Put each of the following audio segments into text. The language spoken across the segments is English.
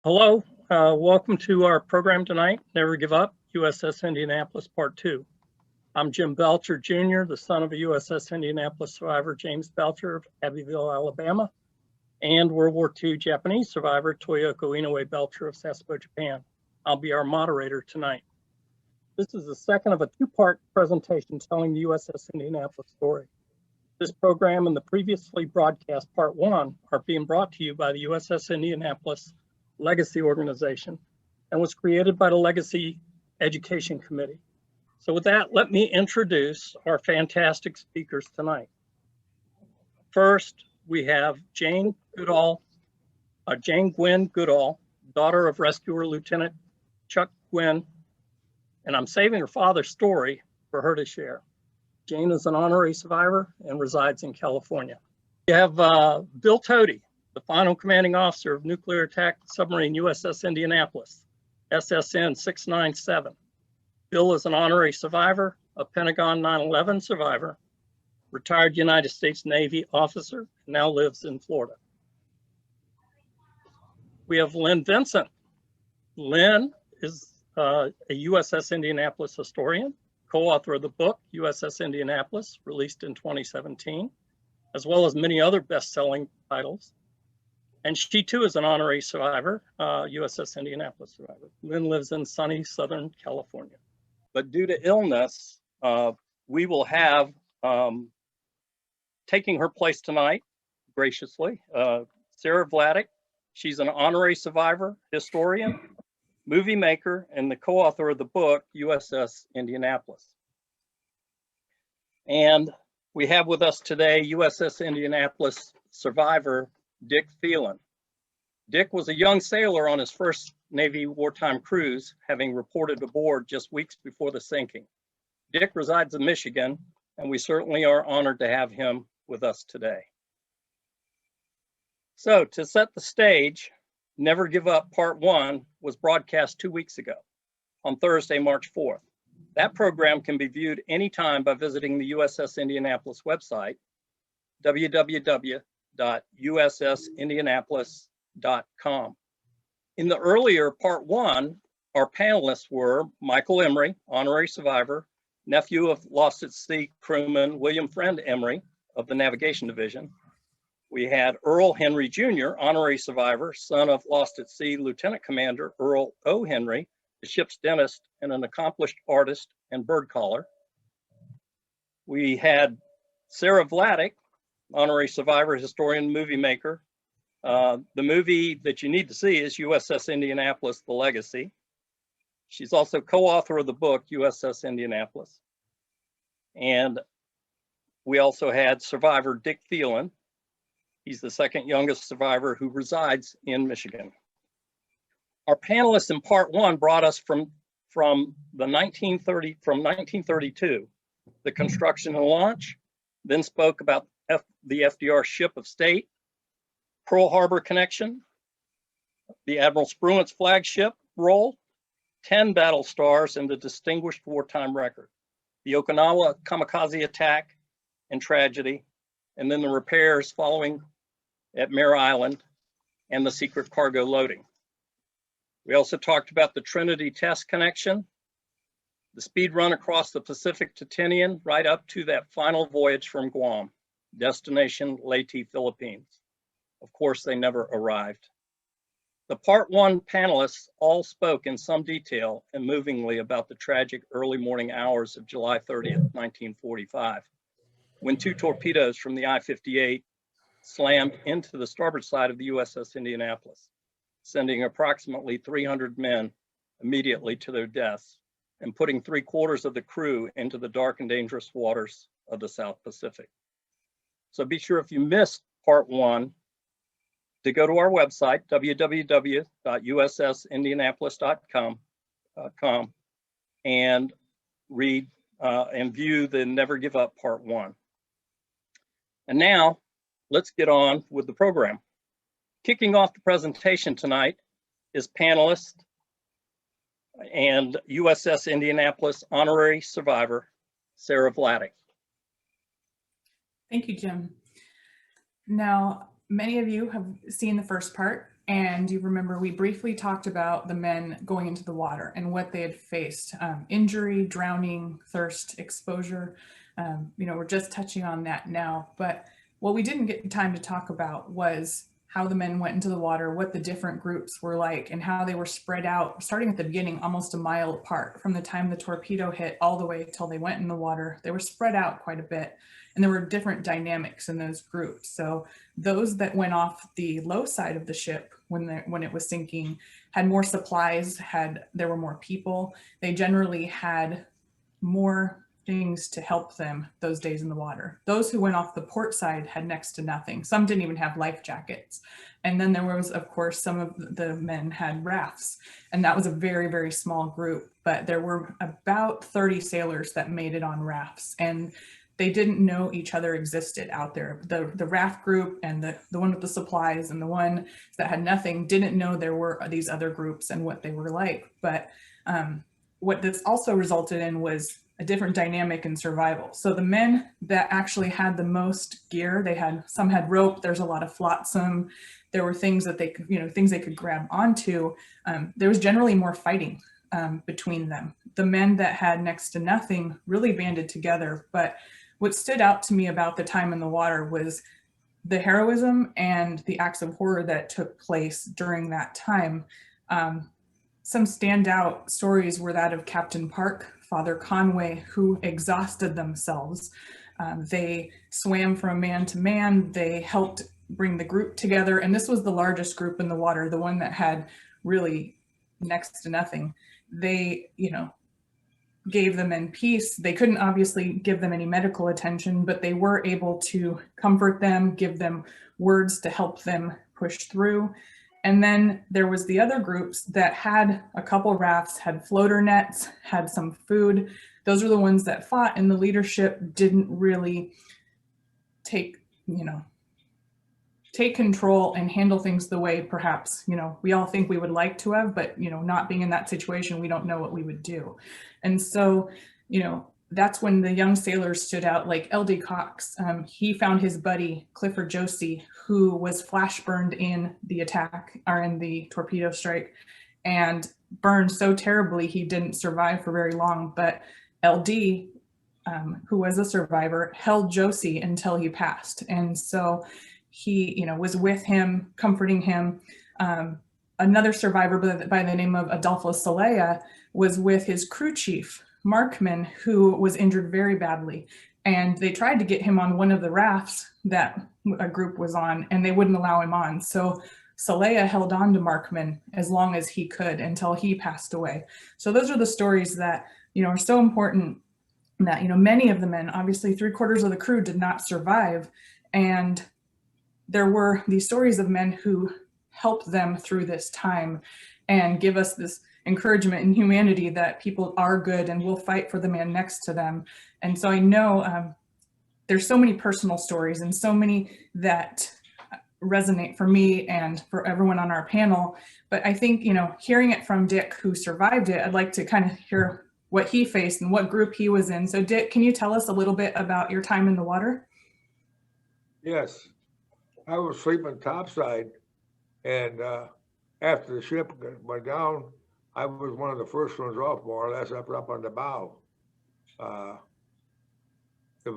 Hello, welcome to our program tonight, Never Give Up, USS Indianapolis Part 2. I'm Jim Belcher, Jr., the son of a USS Indianapolis survivor, James Belcher of Abbeville, Alabama, and World War II Japanese survivor, Toyoko Inoue Belcher of Sasebo, Japan. I'll be our moderator tonight. This is the second of a two-part presentation telling the USS Indianapolis story. This program and the previously broadcast Part 1 are being brought to you by the USS Indianapolis Legacy Organization and was created by the Legacy Education Committee. So with that, let me introduce our fantastic speakers tonight. First, we have Jane Gwinn Goodall, daughter of rescuer Lieutenant Chuck Gwinn, and I'm saving her father's story for her to share. Jane is an honorary survivor and resides in California. We have Bill Toti, the final commanding officer of nuclear attack submarine USS Indianapolis, SSN 697. Bill is an honorary survivor, a Pentagon 9/11 survivor, retired United States Navy officer, now lives in Florida. We have Lynn Vincent. Lynn is a USS Indianapolis historian, co-author of the book USS Indianapolis, released in 2017, as well as many other best-selling titles. And she too is an honorary survivor, USS Indianapolis survivor. Lynn lives in sunny Southern California. But due to illness, we will have, taking her place tonight, graciously, Sara Vladic. She's an honorary survivor, historian, movie maker, and the co-author of the book, USS Indianapolis. And we have with us today USS Indianapolis survivor, Dick Thelen. Dick was a young sailor on his first Navy wartime cruise, having reported aboard just weeks before the sinking. Dick resides in Michigan, and we certainly are honored to have him with us today. So to set the stage, Never Give Up Part 1 was broadcast 2 weeks ago on Thursday, March 4th. That program can be viewed anytime by visiting the USS Indianapolis website, www.ussindianapolis.com. In the earlier Part 1, our panelists were Michael Emery, honorary survivor, nephew of Lost at Sea crewman William Friend Emery of the Navigation Division. We had Earl Henry Jr., honorary survivor, son of Lost at Sea Lieutenant Commander Earl O. Henry, the ship's dentist and an accomplished artist and bird caller. We had Sara Vladic, honorary survivor, historian, movie maker. The movie that you need to see is USS Indianapolis, The Legacy. She's also co-author of the book, USS Indianapolis. And we also had survivor Dick Thelen. He's the second youngest survivor who resides in Michigan. Our panelists in Part 1 brought us from 1932, the construction and launch, then spoke about the FDR ship of state, Pearl Harbor connection, the Admiral Spruant's flagship role, 10 battle stars, and the distinguished wartime record, the Okinawa kamikaze attack and tragedy, and then the repairs following at Mare Island and the secret cargo loading. We also talked about the Trinity test connection, the speed run across the Pacific to Tinian, right up to that final voyage from Guam, destination Leyte, Philippines. Of course, they never arrived. The Part 1 panelists all spoke in some detail and movingly about the tragic early morning hours of July 30th, 1945, when 2 torpedoes from the I-58 slammed into the starboard side of the USS Indianapolis, sending approximately 300 men immediately to their deaths and putting 3/4 of the crew into the dark and dangerous waters of the South Pacific. So be sure, if you missed Part 1, to go to our website, www.ussindianapolis.com, and read and view the Never Give Up Part 1. And now, let's get on with the program. Kicking off the presentation tonight is panelist and USS Indianapolis honorary survivor, Sara Vladic. Thank you, Jim. Now, many of you have seen the first part, And you remember we briefly talked about the men going into the water and what they had faced, injury, drowning, thirst, exposure. We're just touching on that now, but what we didn't get time to talk about was how the men went into the water, what the different groups were like, and how they were spread out, starting at the beginning, almost a mile apart from the time the torpedo hit all the way till they went in the water. They were spread out quite a bit, and there were different dynamics in those groups. So those that went off the low side of the ship when it was sinking had more supplies, there were more people. They generally had more things to help them those days in the water. Those who went off the port side had next to nothing. Some didn't even have life jackets. And then there was, of course, some of the men had rafts, and that was a very, very small group, but there were about 30 sailors that made it on rafts, and they didn't know each other existed out there. The raft group and the one with the supplies and the one that had nothing didn't know there were these other groups and what they were like. But what this also resulted in was a different dynamic in survival. So the men that actually had the most gear, some had rope, there's a lot of flotsam, there were things that they could, things they could grab onto. There was generally more fighting between them. The men that had next to nothing really banded together. But what stood out to me about the time in the water was the heroism and the acts of horror that took place during that time. Some standout stories were that of Captain Park, Father Conway, who exhausted themselves. They swam from man to man. They helped bring the group together. And this was the largest group in the water, the one that had really next to nothing. They, gave them in peace. They couldn't obviously give them any medical attention, but they were able to comfort them, give them words to help them push through. And then there was the other groups that had a couple rafts, had floater nets, had some food. Those are the ones that fought, and the leadership didn't really take control and handle things the way perhaps, we all think we would like to have, but, not being in that situation, we don't know what we would do. And so, that's when the young sailors stood out, like L.D. Cox. He found his buddy, Clifford Josie, who was flash burned in the attack or in the torpedo strike and burned so terribly he didn't survive for very long. But L.D., who was a survivor, held Josie until he passed. And so he, was with him, comforting him. Another survivor by the name of Adolfo Celaya was with his crew chief, Markman, who was injured very badly. And they tried to get him on one of the rafts that a group was on, and they wouldn't allow him on. So Celaya held on to Markman as long as he could until he passed away. So those are the stories that, are so important that, many of the men, obviously 3/4 of the crew did not survive. And there were these stories of men who helped them through this time and give us this encouragement and humanity that people are good and will fight for the man next to them. And so I know there's so many personal stories and so many that resonate for me and for everyone on our panel. But I think, hearing it from Dick, who survived it, I'd like to kind of hear what he faced and what group he was in. So Dick, can you tell us a little bit about your time in the water? Yes, I was sleeping topside, and after the ship went down, I was one of the first ones off, more or less, up on the bow. It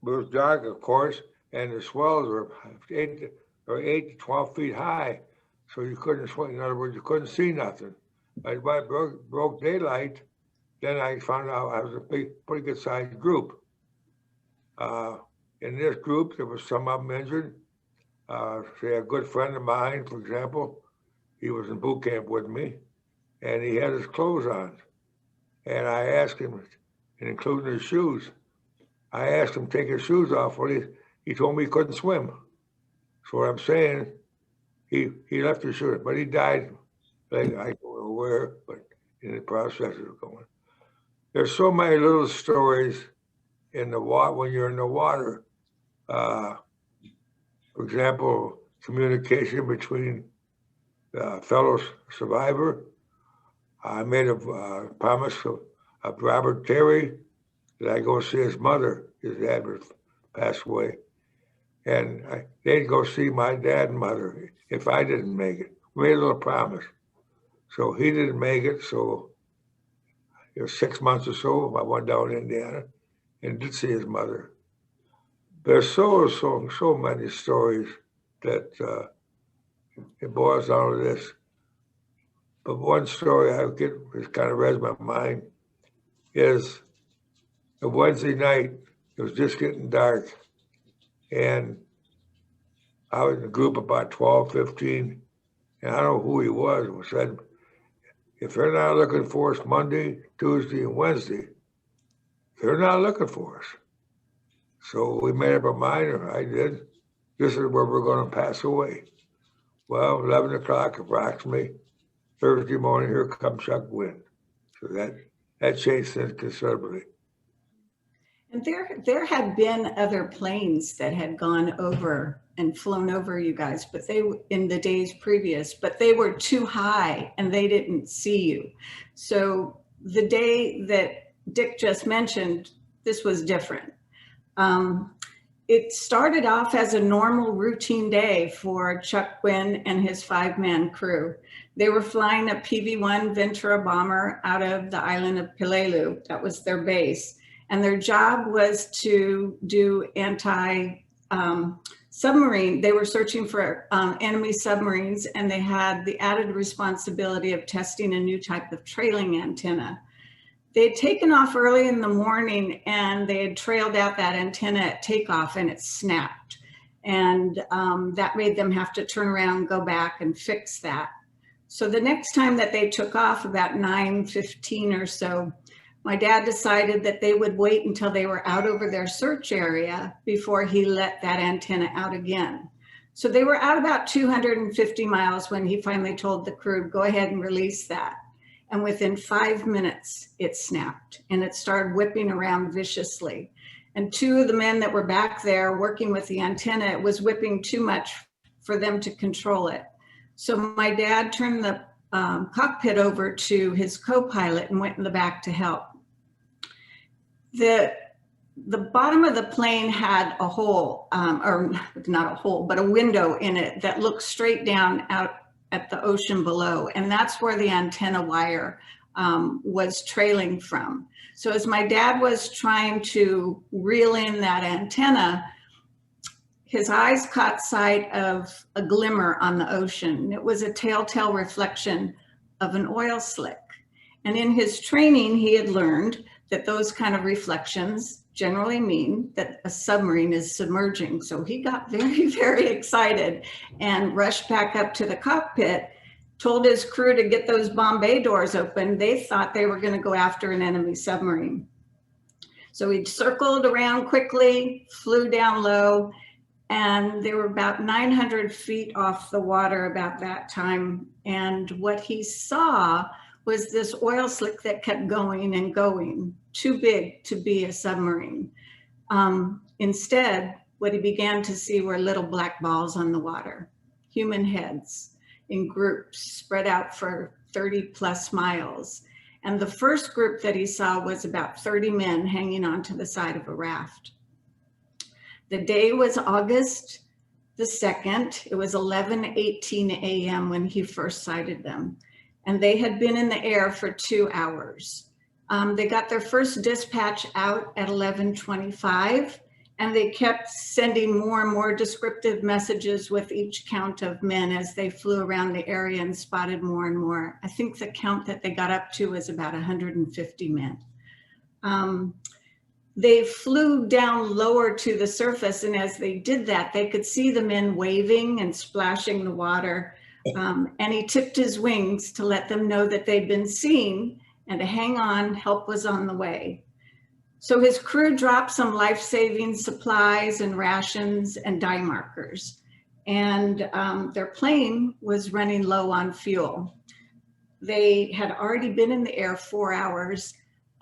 was dark, of course, and the swells were 8 to 12 feet high, so you couldn't swim. In other words, you couldn't see nothing. But when it broke daylight, then I found out I was a pretty good sized group. In this group, there was some of them injured. Say a good friend of mine, for example, he was in boot camp with me, and he had his clothes on. And I asked him, and including his shoes, I asked him to take his shoes off. Well, he told me he couldn't swim. So what I'm saying, he left his shoes, but he died. I don't know where, but in the process of going. There's so many little stories in the water when you're in the water. For example, communication between the fellow survivor. I made a promise of Robert Terry that I go see his mother. His dad passed away. And they'd go see my dad and mother if I didn't make it. We made a little promise. So he didn't make it. So it was 6 months or so. I went down to Indiana and did see his mother. There's so many stories that it boils down to this. But one story it kind of reads my mind is a Wednesday night. It was just getting dark, and I was in a group of about 12, 15, and I don't know who he was, who said, if they're not looking for us Monday, Tuesday, and Wednesday, they're not looking for us. So we made up our mind, or I did, this is where we're going to pass away. Well, 11 o'clock approximately, Thursday morning, here comes Chuck Gwinn. So that changed things considerably. And there had been other planes that had gone over and flown over you guys, but they in the days previous, but they were too high and they didn't see you. So the day that Dick just mentioned, this was different. It started off as a normal routine day for Chuck Gwinn and his 5-man crew. They were flying a PV-1 Ventura bomber out of the island of Pelelu. That was their base. And their job was to do anti-submarine. They were searching for enemy submarines, and they had the added responsibility of testing a new type of trailing antenna. They had taken off early in the morning, and they had trailed out that antenna at takeoff, and it snapped. And that made them have to turn around, go back and fix that. So the next time that they took off, about 9:15 or so, my dad decided that they would wait until they were out over their search area before he let that antenna out again. So they were out about 250 miles when he finally told the crew, go ahead and release that. And within 5 minutes, it snapped and it started whipping around viciously. And 2 of the men that were back there working with the antenna, it was whipping too much for them to control it. So my dad turned the cockpit over to his co-pilot and went in the back to help. The bottom of the plane had a hole, or not a hole, but a window in it that looked straight down out at the ocean below. And that's where the antenna wire was trailing from. So as my dad was trying to reel in that antenna, his eyes caught sight of a glimmer on the ocean. It was a telltale reflection of an oil slick. And in his training, he had learned that those kind of reflections generally mean that a submarine is submerging. So he got very, very excited and rushed back up to the cockpit, told his crew to get those bomb bay doors open. They thought they were going to go after an enemy submarine. So he circled around quickly, flew down low, and they were about 900 feet off the water about that time. And what he saw was this oil slick that kept going and going, too big to be a submarine. Instead, what he began to see were little black balls on the water, human heads in groups spread out for 30 plus miles. And the first group that he saw was about 30 men hanging onto the side of a raft. The day was August the 2nd. It was 11:18 a.m. when he first sighted them. And they had been in the air for 2 hours. They got their first dispatch out at 11:25, and they kept sending more and more descriptive messages with each count of men as they flew around the area and spotted more and more. I think the count that they got up to was about 150 men. They flew down lower to the surface, and as they did that, they could see the men waving and splashing the water. And he tipped his wings to let them know that they'd been seen and to hang on, help was on the way. So his crew dropped some life-saving supplies and rations and dye markers. And their plane was running low on fuel. They had already been in the air 4 hours,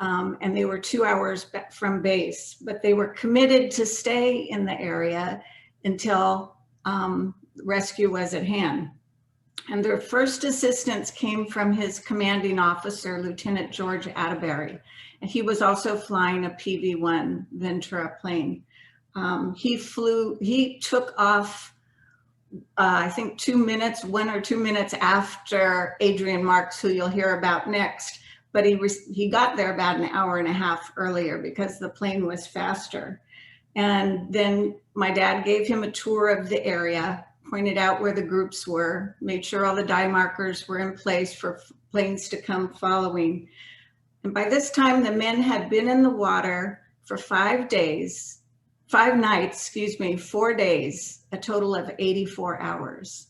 and they were 2 hours back from base, but they were committed to stay in the area until rescue was at hand. And their first assistance came from his commanding officer, Lieutenant George Atterbury. And he was also flying a PV-1 Ventura plane. He took off, I think 2 minutes, 1 or 2 minutes after Adrian Marks, who you'll hear about next. But he got there about an hour and a half earlier because the plane was faster. And then my dad gave him a tour of the area, pointed out where the groups were, made sure all the die markers were in place for planes to come following. And by this time, the men had been in the water for 5 nights, 4 days, a total of 84 hours.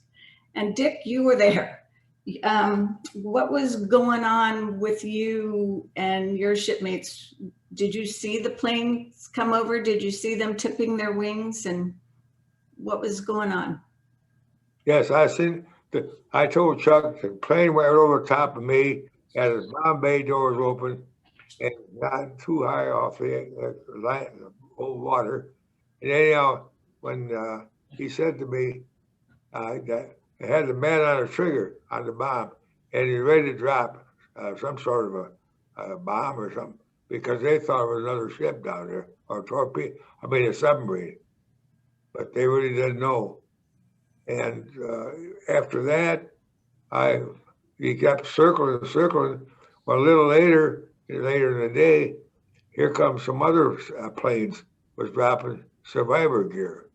And Dick, you were there. What was going on with you and your shipmates? Did you see the planes come over? Did you see them tipping their wings? And what was going on? Yes, I told Chuck the plane went over top of me, had his bomb bay doors open, and not too high off the old water. And anyhow, when he said to me that it had the man on a trigger on the bomb, and he's ready to drop some sort of a bomb or something, because they thought it was another ship down there, or a submarine. But they really didn't know. And after that, he kept circling. Well, a little later in the day, here comes some other planes was dropping survivor gear.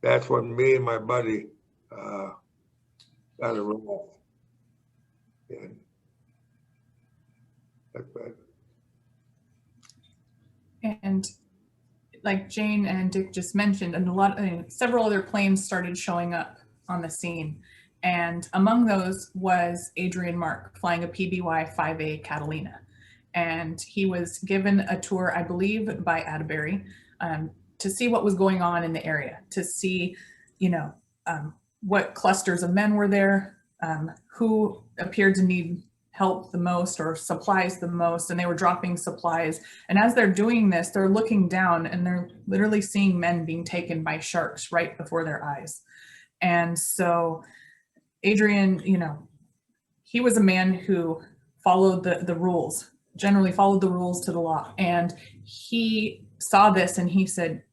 That's when me and my buddy got a roll. And that's bad. And like Jane and Dick just mentioned, and several other planes started showing up on the scene. And among those was Adrian Mark flying a PBY 5A Catalina. And he was given a tour, I believe, by Atterbury to see what was going on in the area, to see, what clusters of men were there, who appeared to need help the most or supplies the most, and they were dropping supplies. And as they're doing this, they're looking down and they're literally seeing men being taken by sharks right before their eyes. And so Adrian, he was a man who followed the rules, generally followed the rules to the law. And he saw this and he said,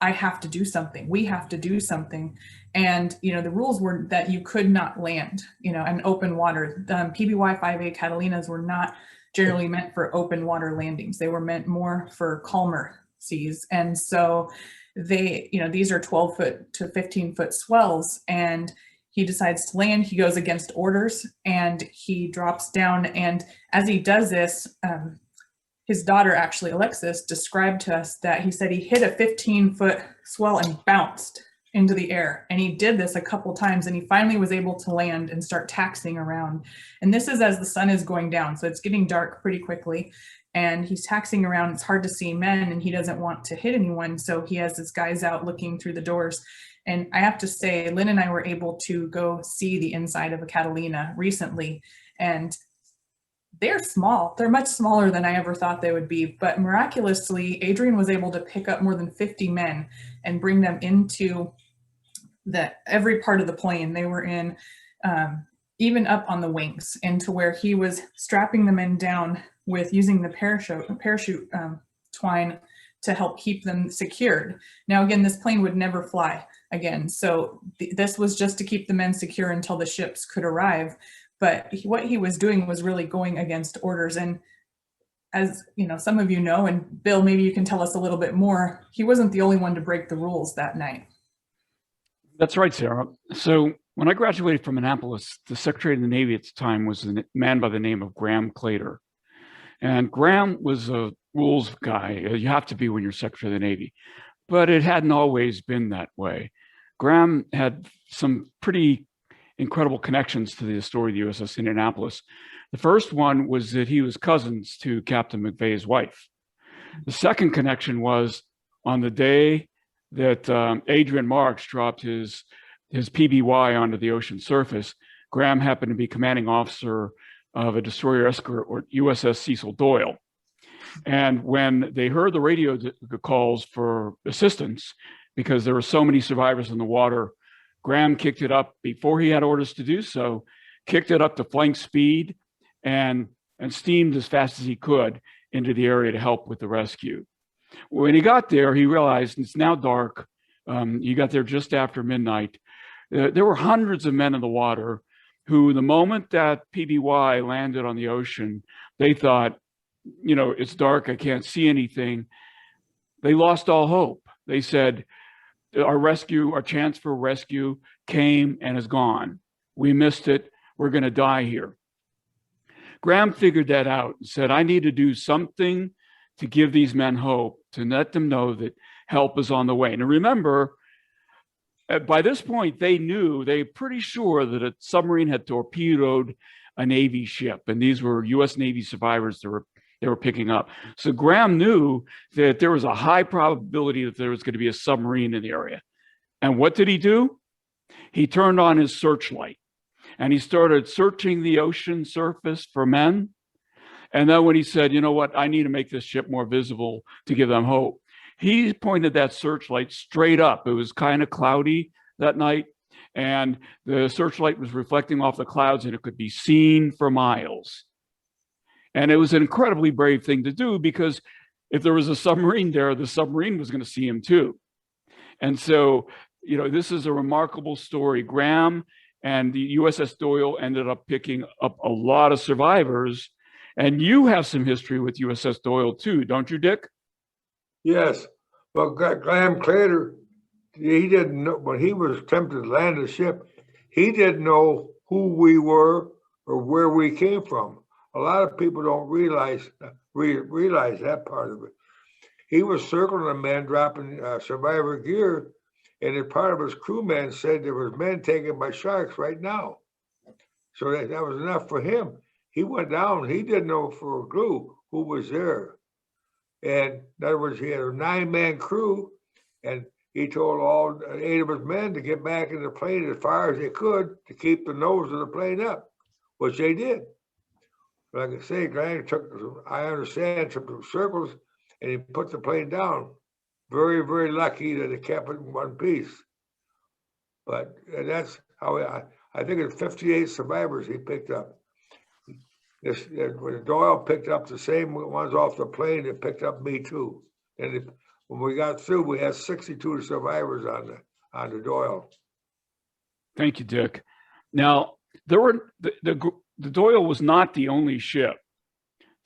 I have to do something. We have to do something. And, the rules were that you could not land, in open water. PBY 5A Catalinas were not generally meant for open water landings. They were meant more for calmer seas. And so they, these are 12-foot to 15-foot swells, and he decides to land. He goes against orders and he drops down. And as he does this, his daughter, actually, Alexis, described to us that he said he hit a 15-foot swell and bounced into the air. And he did this a couple times, and he finally was able to land and start taxiing around. And this is as the sun is going down, so it's getting dark pretty quickly. And he's taxiing around. It's hard to see men, and he doesn't want to hit anyone. So he has his guys out looking through the doors. And I have to say, Lynn and I were able to go see the inside of a Catalina recently, and they're small. They're much smaller than I ever thought they would be. But miraculously, Adrian was able to pick up more than 50 men and bring them into every part of the plane. They were in, even up on the wings, into where he was strapping the men down with using the parachute twine to help keep them secured. Now, again, this plane would never fly again. So this was just to keep the men secure until the ships could arrive. But what he was doing was really going against orders. And as some of you know, and Bill, maybe you can tell us a little bit more, he wasn't the only one to break the rules that night. That's right, Sarah. So when I graduated from Annapolis, the Secretary of the Navy at the time was a man by the name of Graham Claytor. And Graham was a rules guy. You have to be when you're Secretary of the Navy. But it hadn't always been that way. Graham had some pretty incredible connections to the story of the USS Indianapolis. The first one was that he was cousins to Captain McVay's wife. The second connection was on the day that Adrian Marks dropped his PBY onto the ocean surface. Graham happened to be commanding officer of a destroyer escort, or USS Cecil Doyle. And when they heard the radio calls for assistance, because there were so many survivors in the water, Graham kicked it up before he had orders to do so, kicked it up to flank speed and steamed as fast as he could into the area to help with the rescue. When he got there, he realized it's now dark. He got there just after midnight. There were hundreds of men in the water who, the moment that PBY landed on the ocean, they thought, you know, it's dark, I can't see anything. They lost all hope. They said, our chance for rescue came and is gone. We missed it. We're going to die here. Graham figured that out and said, I need to do something to give these men hope, to let them know that help is on the way. And remember, by this point, they were pretty sure that a submarine had torpedoed a Navy ship, and these were US Navy survivors they were picking up. So Graham knew that there was a high probability that there was going to be a submarine in the area. And what did he do? He turned on his searchlight and he started searching the ocean surface for men. And then when he said, you know what, I need to make this ship more visible to give them hope, he pointed that searchlight straight up. It was kind of cloudy that night, and the searchlight was reflecting off the clouds and it could be seen for miles. And it was an incredibly brave thing to do, because if there was a submarine there, the submarine was going to see him too. And so, you know, this is a remarkable story. Graham and the USS Doyle ended up picking up a lot of survivors. And you have some history with USS Doyle too, don't you, Dick? Yes. Well, Graham Claytor, he didn't know, when he was attempting to land the ship, he didn't know who we were or where we came from. A lot of people don't realize that part of it. He was circling the men, dropping survivor gear, and a part of his crewmen said there was men taken by sharks right now. So that was enough for him. He went down. He didn't know for a clue who was there. And in other words, he had a 9-man crew, and he told all 8 of his men to get back in the plane as far as they could to keep the nose of the plane up, which they did. Like I say, Graham took some circles, and he put the plane down. Very, very lucky that it kept it in one piece. But that's how I think it's 58 survivors he picked up. When Doyle picked up the same ones off the plane, it picked up me too. And when we got through, we had 62 survivors on the Doyle. Thank you, Dick. Now, there were the Doyle was not the only ship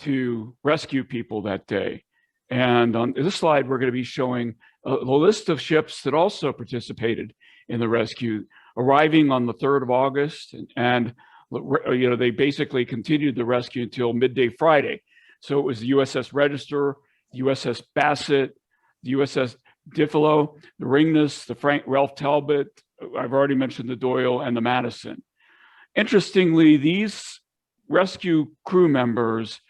to rescue people that day. And on this slide, we're going to be showing a list of ships that also participated in the rescue, arriving on the 3rd of August. And you know, they basically continued the rescue until midday Friday. So it was the USS Register, the USS Bassett, the USS Diffilo, the Ringness, the Ralph Talbot, I've already mentioned the Doyle, and the Madison. Interestingly, these rescue crew members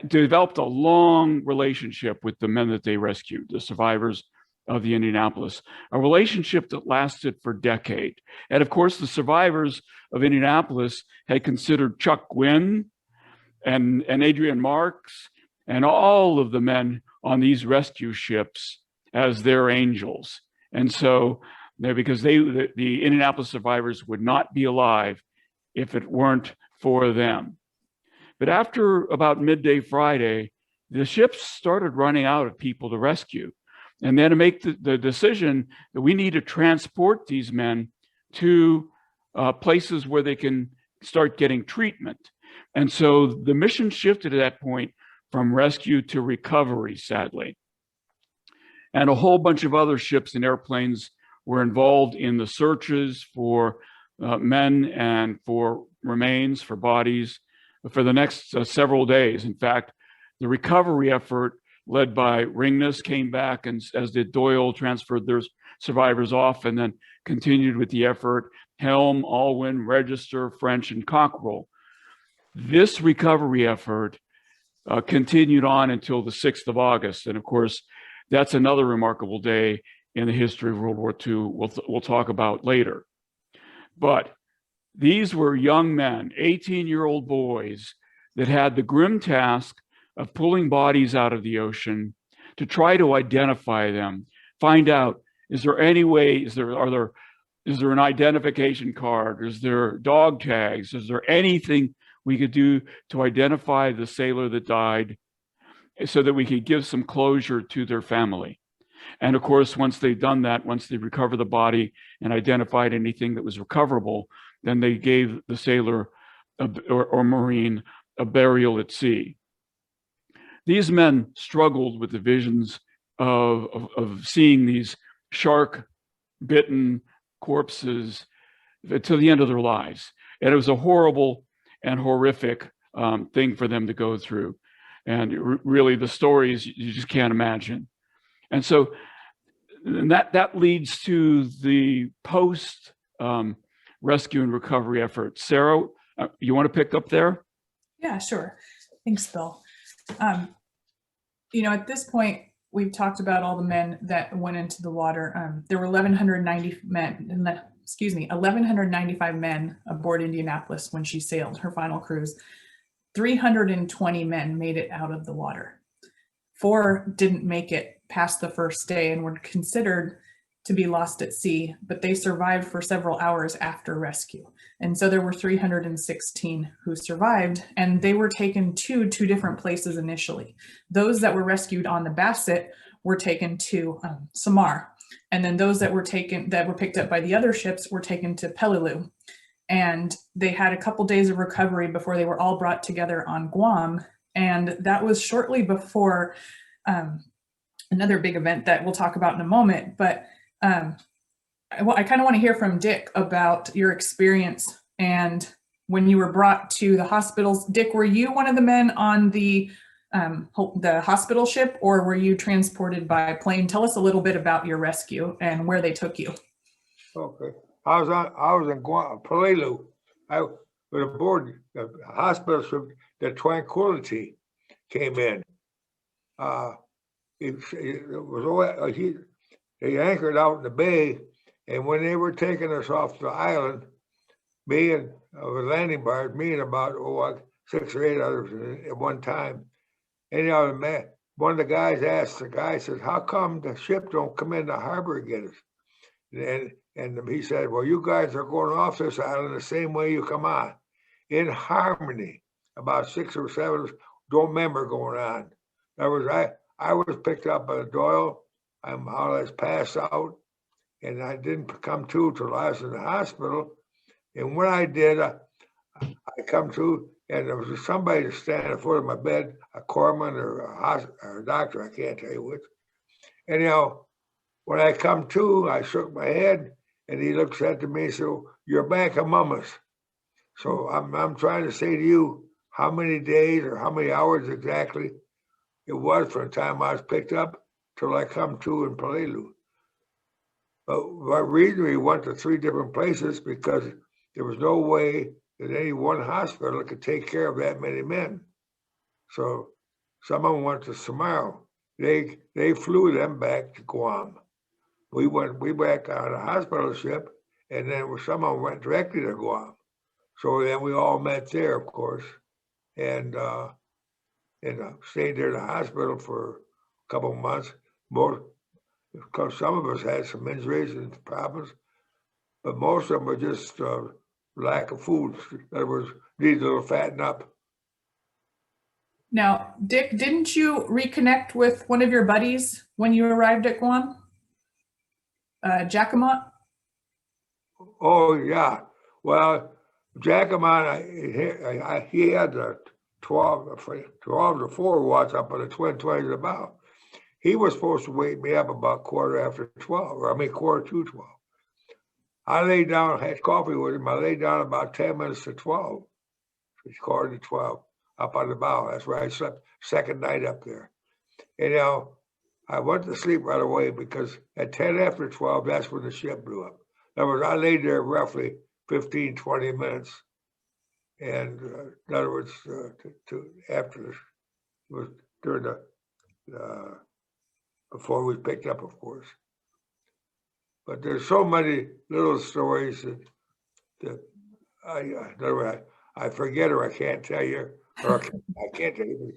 developed a long relationship with the men that they rescued, the survivors of the Indianapolis, a relationship that lasted for decades. And of course, the survivors of Indianapolis had considered Chuck Gwinn and Adrian Marks and all of the men on these rescue ships as their angels. And so, because the Indianapolis survivors would not be alive if it weren't for them. But after about midday Friday, the ships started running out of people to rescue. And then to make the decision that we need to transport these men to places where they can start getting treatment. And so the mission shifted at that point from rescue to recovery, sadly. And a whole bunch of other ships and airplanes were involved in the searches for men and for remains, for bodies, for the next several days. In fact, the recovery effort led by Ringness came back, and as did Doyle, transferred their survivors off, and then continued with the effort. Helm, Alwyn, Register, French, and Cockrell. This recovery effort continued on until the 6th of August. And of course, that's another remarkable day in the history of World War II we'll talk about later. But these were young men, 18-year-old boys, that had the grim task of pulling bodies out of the ocean to try to identify them, find out, is there any way, is there an identification card? Is there dog tags? Is there anything we could do to identify the sailor that died? so that we could give some closure to their family. And of course, once they've done that, once they recover the body and identified anything that was recoverable, then they gave the sailor or Marine a burial at sea. These men struggled with the visions of seeing these shark-bitten corpses to the end of their lives. And it was a horrible and horrific thing for them to go through. And really, the stories you just can't imagine. And so that leads to the post rescue and recovery effort. Sara, you want to pick up there? Yeah, sure. Thanks, Bill. You know, at this point, we've talked about all the men that went into the water. There were 1,195 men aboard Indianapolis when she sailed her final cruise. 320 men made it out of the water. 4 didn't make it past the first day and were considered to be lost at sea, but they survived for several hours after rescue. And so there were 316 who survived, and they were taken to 2 different places initially. Those that were rescued on the Bassett were taken to Samar, and then those that were picked up by the other ships were taken to Peleliu. And they had a couple days of recovery before they were all brought together on Guam. And that was shortly before another big event that we'll talk about in a moment. But I kind of want to hear from Dick about your experience and when you were brought to the hospitals. Dick, were you one of the men on the hospital ship, or were you transported by plane? Tell us a little bit about your rescue and where they took you. Okay. I was in Peleliu. I was aboard the hospital ship. The Tranquility came in. They anchored out in the bay, and when they were taking us off the island, me and with landing bars, me and about 6 or 8 others at one time. And one of the guys asked the guy, says, "How come the ship don't come in the harbor and get us?" And he said, "Well, you guys are going off this island the same way you come on, in harmony." About 6 or 7 don't remember going on. In other words, I was picked up by Doyle. I'm more or less passed out, and I didn't come to till I was in the hospital. And when I did, I come to, and there was somebody standing at the foot of my bed, a corpsman or a doctor, I can't tell you which. Anyhow, when I come to, I shook my head, and he looks at me and said, "You're back among us." So I'm trying to say to you how many days or how many hours exactly it was from the time I was picked up till I come to in Peleliu. But the reason we went to 3 different places because there was no way that any one hospital could take care of that many men. So some of them went to Samar. They flew them back to Guam. We back on a hospital ship, and then some of them went directly to Guam. So then we all met there, of course, and stayed there in the hospital for a couple of months. Because some of us had some injuries and problems, but most of them were just lack of food. In other words, need a little fatten up. Now, Dick, didn't you reconnect with one of your buddies when you arrived at Guam? Jacquemont? Oh, yeah. Well, Jacquemont, he had the 12 to 4 watch up on the twin 20s about. He was supposed to wake me up about quarter to 12. I laid down, had coffee with him. I laid down about 10 minutes to 12. It's quarter to 12 up on the bow. That's where I slept second night up there. And I went to sleep right away because at 10 after 12, that's when the ship blew up. In other words, I laid there roughly 15, 20 minutes. And in other words, after it was during the before we picked up, of course. But there's so many little stories that I forget or I can't tell you, or I can't tell you.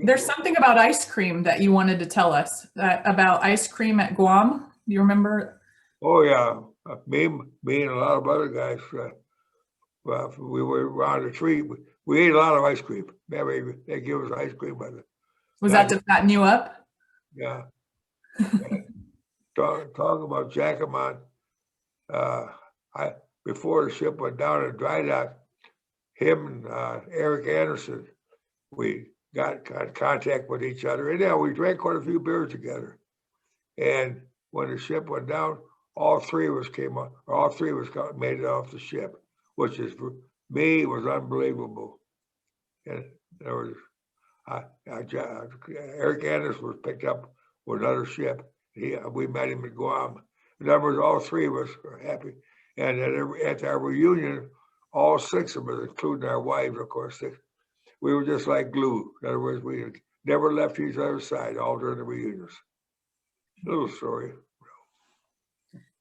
There's something about ice cream that you wanted to tell us about ice cream at Guam. Do you remember? Oh yeah, me and a lot of other guys. We were around the tree. We ate a lot of ice cream. They give us ice cream by the Was that to fatten you up? Yeah. Talk about Jackamon. Before the ship went down in dry dock, him and Eric Anderson, we got contact with each other. And yeah, we drank quite a few beers together. And when the ship went down, all three of us made it off the ship, which is, for me, was unbelievable. And there was, Eric Anderson was picked up with another ship. We met him at Guam. In other words, all three of us were happy. And at our reunion, all six of us, including our wives, of course, we were just like glue. In other words, we never left each other's side all during the reunions. Little story.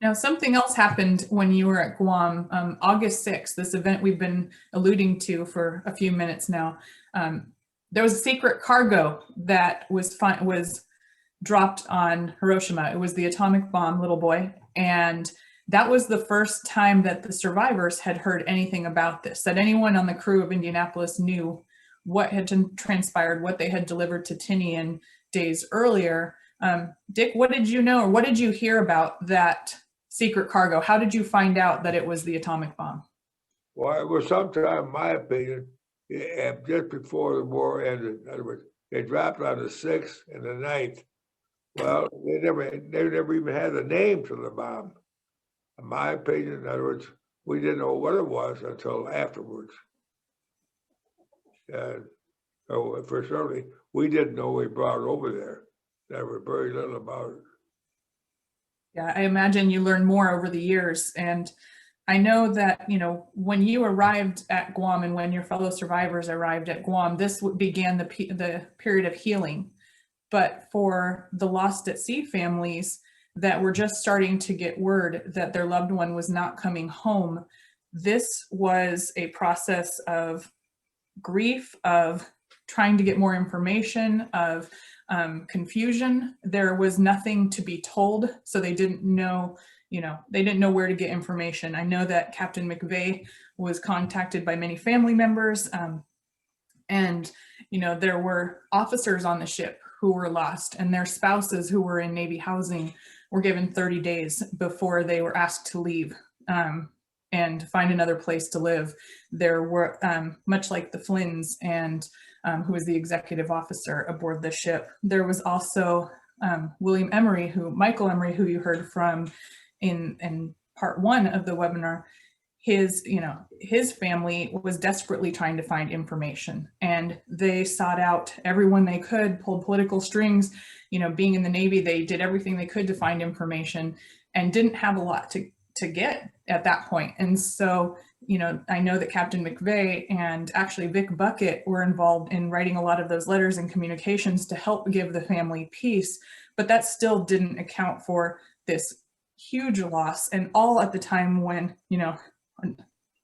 Now, something else happened when you were at Guam, August 6th, this event we've been alluding to for a few minutes now. There was a secret cargo that was dropped on Hiroshima. It was the atomic bomb, little boy. And that was the first time that the survivors had heard anything about this, that anyone on the crew of Indianapolis knew what had transpired, what they had delivered to Tinian days earlier. Dick, what did you know, or what did you hear about that secret cargo? How did you find out that it was the atomic bomb? Well, it was sometime, in my opinion, just before the war ended. In other words, they dropped on the 6th and the 9th. Well, they never even had a name to the bomb. In my opinion, in other words, we didn't know what it was until afterwards. And so for certainly, we didn't know we brought it over there. There was very little about it. Yeah, I imagine you learned more over the years. And I know that, you know, when you arrived at Guam and when your fellow survivors arrived at Guam, this began the period of healing. But for the lost at sea families that were just starting to get word that their loved one was not coming home, this was a process of grief, of trying to get more information, of confusion. There was nothing to be told, so they didn't know, they didn't know where to get information. I know that Captain McVay was contacted by many family members, and there were officers on the ship who were lost, and their spouses who were in Navy housing were given 30 days before they were asked to leave and find another place to live. There were, much like the Flynns and who was the executive officer aboard the ship, there was also Michael Emery, who you heard from in part 1 of the webinar. His family was desperately trying to find information, and they sought out everyone they could, pulled political strings. Being in the Navy, they did everything they could to find information and didn't have a lot to get at that point. And so, I know that Captain McVay and actually Vic Bucket were involved in writing a lot of those letters and communications to help give the family peace, but that still didn't account for this huge loss, and all at the time when,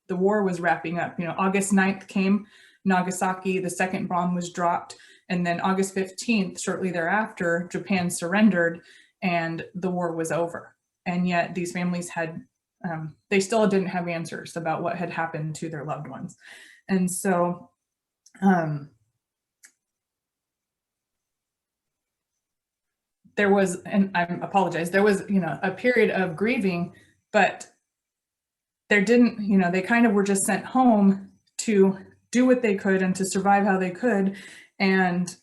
the war was wrapping up. August 9th came, Nagasaki, the second bomb was dropped, and then August 15th, shortly thereafter, Japan surrendered and the war was over. And yet these families had, they still didn't have answers about what had happened to their loved ones. And so, there was, and I apologize, there was, a period of grieving, but there didn't, they kind of were just sent home to do what they could and to survive how they could. And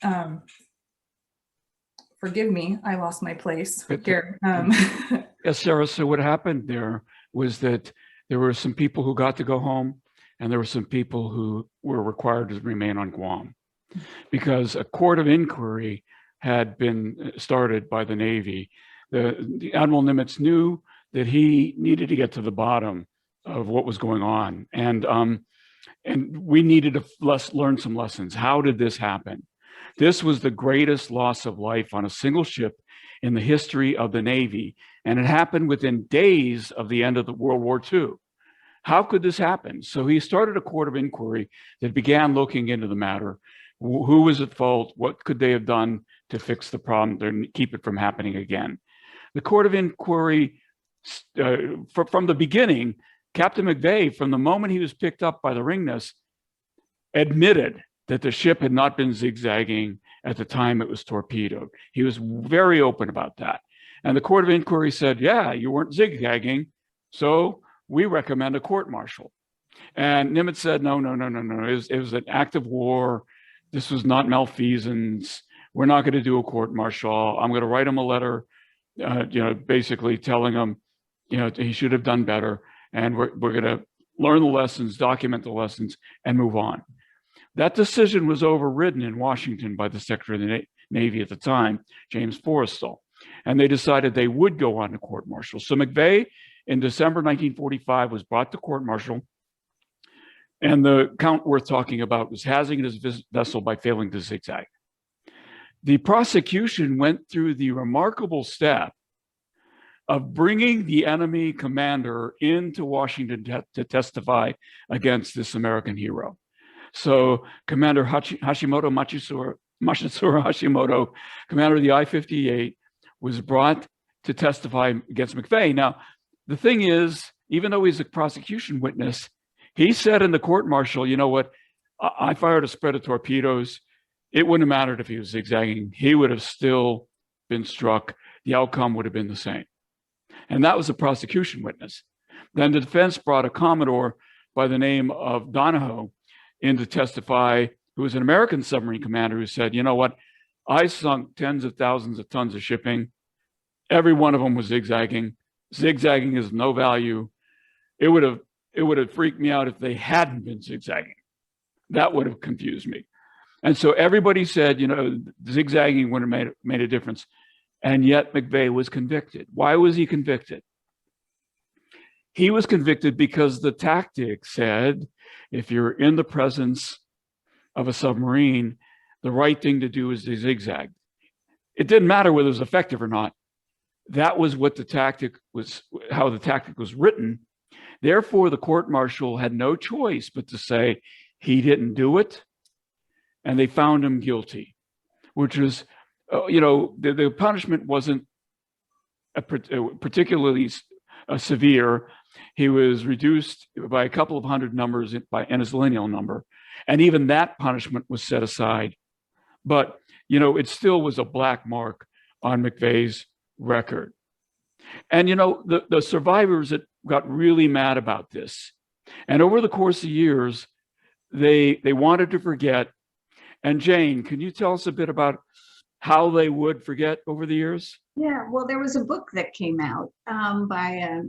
forgive me, I lost my place here. Yes, Sarah, so what happened there was that there were some people who got to go home, and there were some people who were required to remain on Guam because a court of inquiry had been started by the Navy. The Admiral Nimitz knew that he needed to get to the bottom of what was going on. And we needed to learn some lessons. How did this happen? This was the greatest loss of life on a single ship in the history of the Navy. And it happened within days of the end of the World War II. How could this happen? So he started a court of inquiry that began looking into the matter. Who was at fault? What could they have done to fix the problem, to keep it from happening again? The court of inquiry, from the beginning, Captain McVay, from the moment he was picked up by the Ringness, admitted that the ship had not been zigzagging at the time it was torpedoed. He was very open about that. And the Court of Inquiry said, yeah, you weren't zigzagging, so we recommend a court-martial. And Nimitz said, no. It was an act of war. This was not malfeasance. We're not going to do a court-martial. I'm going to write him a letter, basically telling him, he should have done better. And we're going to learn the lessons, document the lessons, and move on. That decision was overridden in Washington by the Secretary of the Navy at the time, James Forrestal. And they decided they would go on to court-martial. So McVay, in December 1945, was brought to court-martial. And the count worth talking about was hazing his vessel by failing to zigzag. The prosecution went through the remarkable step of bringing the enemy commander into Washington testify against this American hero. So Commander Matsuura Hashimoto, commander of the I-58, was brought to testify against McVay. Now, the thing is, even though he's a prosecution witness, he said in the court-martial, you know what, I fired a spread of torpedoes. It wouldn't have mattered if he was zigzagging. He would have still been struck. The outcome would have been the same. And that was a prosecution witness. Then the defense brought a Commodore by the name of Donahoe in to testify, who was an American submarine commander, who said, you know what, I sunk tens of thousands of tons of shipping. Every one of them was zigzagging. Zigzagging is no value. It would have freaked me out if they hadn't been zigzagging. That would have confused me. And so everybody said, zigzagging would have made a difference. And yet McVay was convicted. Why was he convicted? He was convicted because the tactic said, if you're in the presence of a submarine, the right thing to do is to zigzag. It didn't matter whether it was effective or not. That was what the tactic was, how the tactic was written. Therefore, the court-martial had no choice but to say he didn't do it, and they found him guilty, which was, the punishment wasn't particularly severe. He was reduced by a couple of hundred numbers in his lineal number, and even that punishment was set aside. But, it still was a black mark on McVay's record. And, the survivors that got really mad about this, and over the course of years, they wanted to forget. And Jane, can you tell us a bit about how they would forget over the years? Yeah, well, there was a book that came out by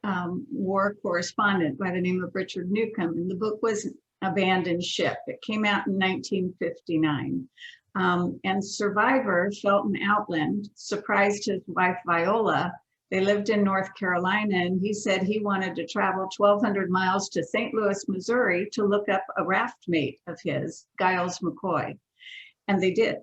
a war correspondent by the name of Richard Newcomb, and the book was Abandoned Ship. It came out in 1959. And survivor Felton Outland surprised his wife Viola. They lived in North Carolina, and he said he wanted to travel 1,200 miles to St. Louis, Missouri to look up a raft mate of his, Giles McCoy. And they did.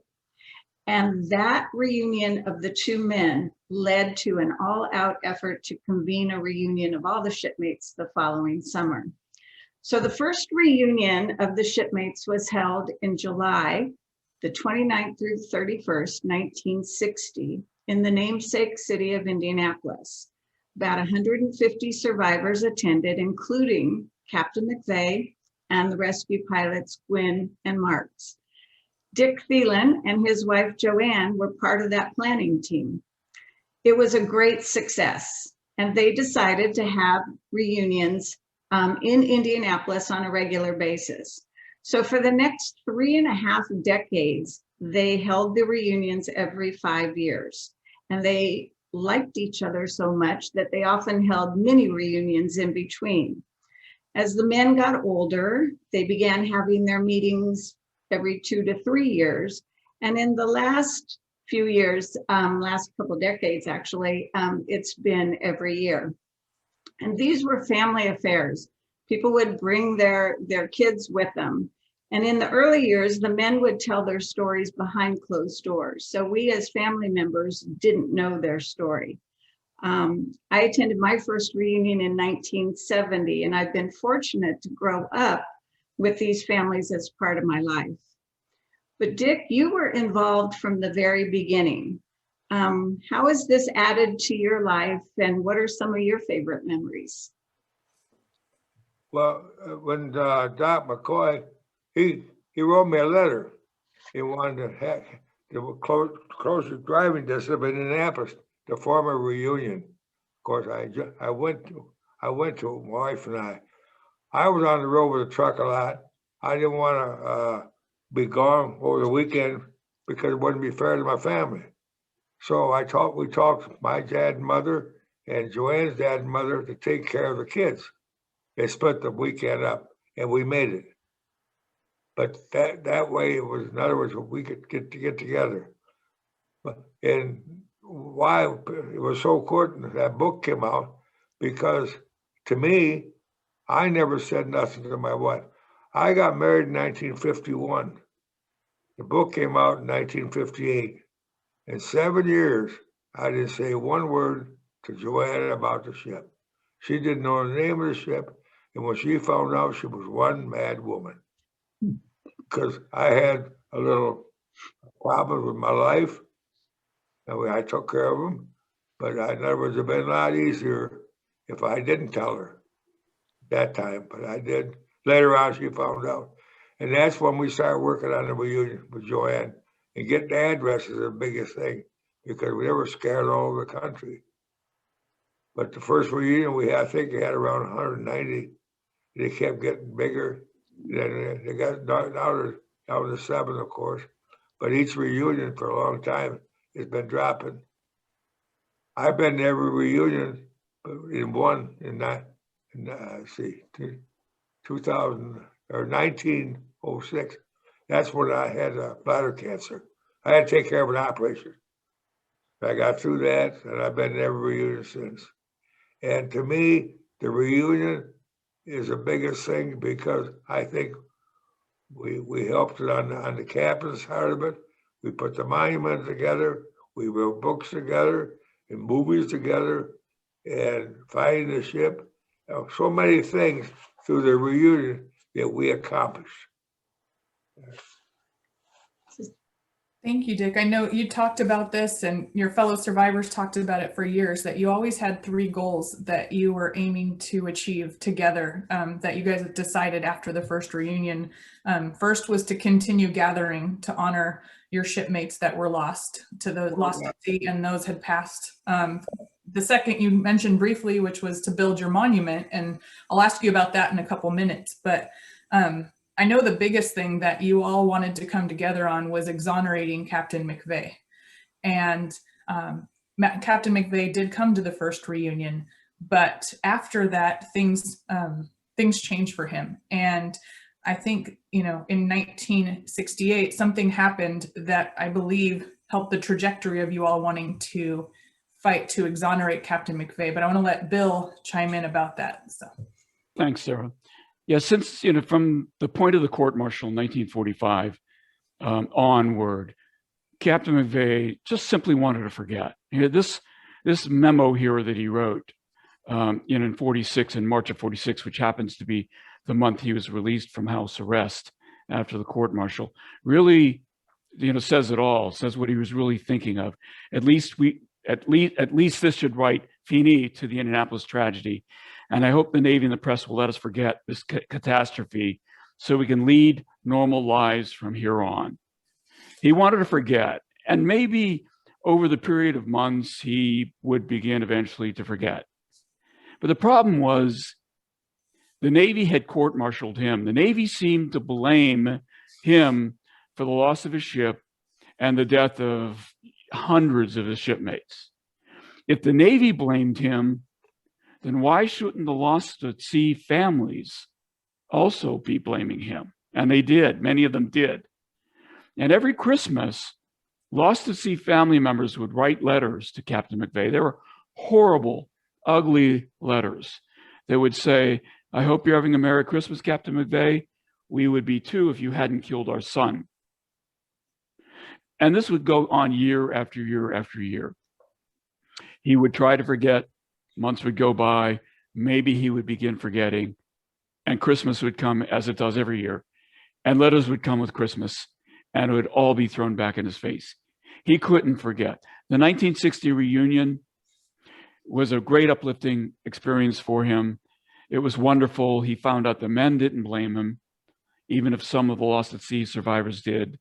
And that reunion of the two men led to an all-out effort to convene a reunion of all the shipmates the following summer. So the first reunion of the shipmates was held in July the 29th through 31st, 1960, in the namesake city of Indianapolis. About 150 survivors attended, including Captain McVay and the rescue pilots Gwinn and Marks. Dick Thelen and his wife Joanne were part of that planning team. It was a great success, and they decided to have reunions in Indianapolis on a regular basis. So for the next 3.5 decades, they held the reunions every 5 years. And they liked each other so much that they often held mini reunions in between. As the men got older, they began having their meetings every 2 to 3 years. And in the last few years, last couple decades actually, it's been every year. And these were family affairs. People would bring their kids with them. And in the early years, the men would tell their stories behind closed doors. So we as family members didn't know their story. I attended my first reunion in 1970, and I've been fortunate to grow up with these families as part of my life. But Dick, you were involved from the very beginning. How has this added to your life, and what are some of your favorite memories? Well, when Doc McCoy, he he wrote me a letter. He wanted to have the closest driving distance of Indianapolis to form a reunion. Of course, I went to my wife and I. I was on the road with a truck a lot. I didn't want to be gone over the weekend because it wouldn't be fair to my family. So we talked my dad and mother and Joanne's dad and mother to take care of the kids. They split the weekend up and we made it. But that way it was, in other words, we could get together. And why it was so important that book came out, because to me, I never said nothing to my wife. I got married in 1951. The book came out in 1958. In 7 years, I didn't say one word to Joanne about the ship. She didn't know the name of the ship. And when she found out, she was one mad woman. Because I had a little problem with my life. And I took care of them. But in other words, it would have been a lot easier if I didn't tell her that time. But I did. Later on, she found out. And that's when we started working on the reunion with Joanne. And getting the address is the biggest thing, because we were scattered all over the country. But the first reunion we had, I think they had around 190. They kept getting bigger. Then they got down to 7, of course. But each reunion for a long time has been dropping. I've been to every reunion, but in 2000 or 1906. That's when I had bladder cancer. I had to take care of an operation. I got through that, and I've been to every reunion since. And to me, the reunion is the biggest thing, because I think we helped it on the captain's side of it. We put the monument together. We wrote books together and movies together and finding the ship. So many things through the reunion that we accomplished. Thank you, Dick. I know you talked about this and your fellow survivors talked about it for years, that you always had 3 goals that you were aiming to achieve together, that you guys decided after the first reunion. First was to continue gathering to honor your shipmates that were lost at sea, and those had passed. The second you mentioned briefly, which was to build your monument, and I'll ask you about that in a couple minutes, but I know the biggest thing that you all wanted to come together on was exonerating Captain McVay. And Captain McVay did come to the first reunion, but after that, things changed for him. And I think, in 1968, something happened that I believe helped the trajectory of you all wanting to fight to exonerate Captain McVay. But I want to let Bill chime in about that. So. Thanks, Sarah. Yeah, since, from the point of the court-martial in 1945 onward, Captain McVay just simply wanted to forget. This memo here that he wrote in 46, in March of 46, which happens to be the month he was released from house arrest after the court-martial, really, says it all, says what he was really thinking of. At least this should write fini to the Indianapolis tragedy. And I hope the Navy and the press will let us forget this catastrophe so we can lead normal lives from here on. He wanted to forget, and maybe over the period of months, he would begin eventually to forget. But the problem was the Navy had court-martialed him. The Navy seemed to blame him for the loss of his ship and the death of hundreds of his shipmates. If the Navy blamed him, then why shouldn't the lost at sea families also be blaming him? And they did, many of them did. And every Christmas, lost at sea family members would write letters to Captain McVay. They were horrible, ugly letters. They would say, "I hope you're having a Merry Christmas, Captain McVay. We would be too if you hadn't killed our son." And this would go on year after year after year. He would try to forget. Months would go by, maybe he would begin forgetting, and Christmas would come as it does every year, and letters would come with Christmas, and it would all be thrown back in his face. He couldn't forget. The 1960 reunion was a great uplifting experience for him. It was wonderful. He found out the men didn't blame him. even if some of the Lost at Sea survivors did.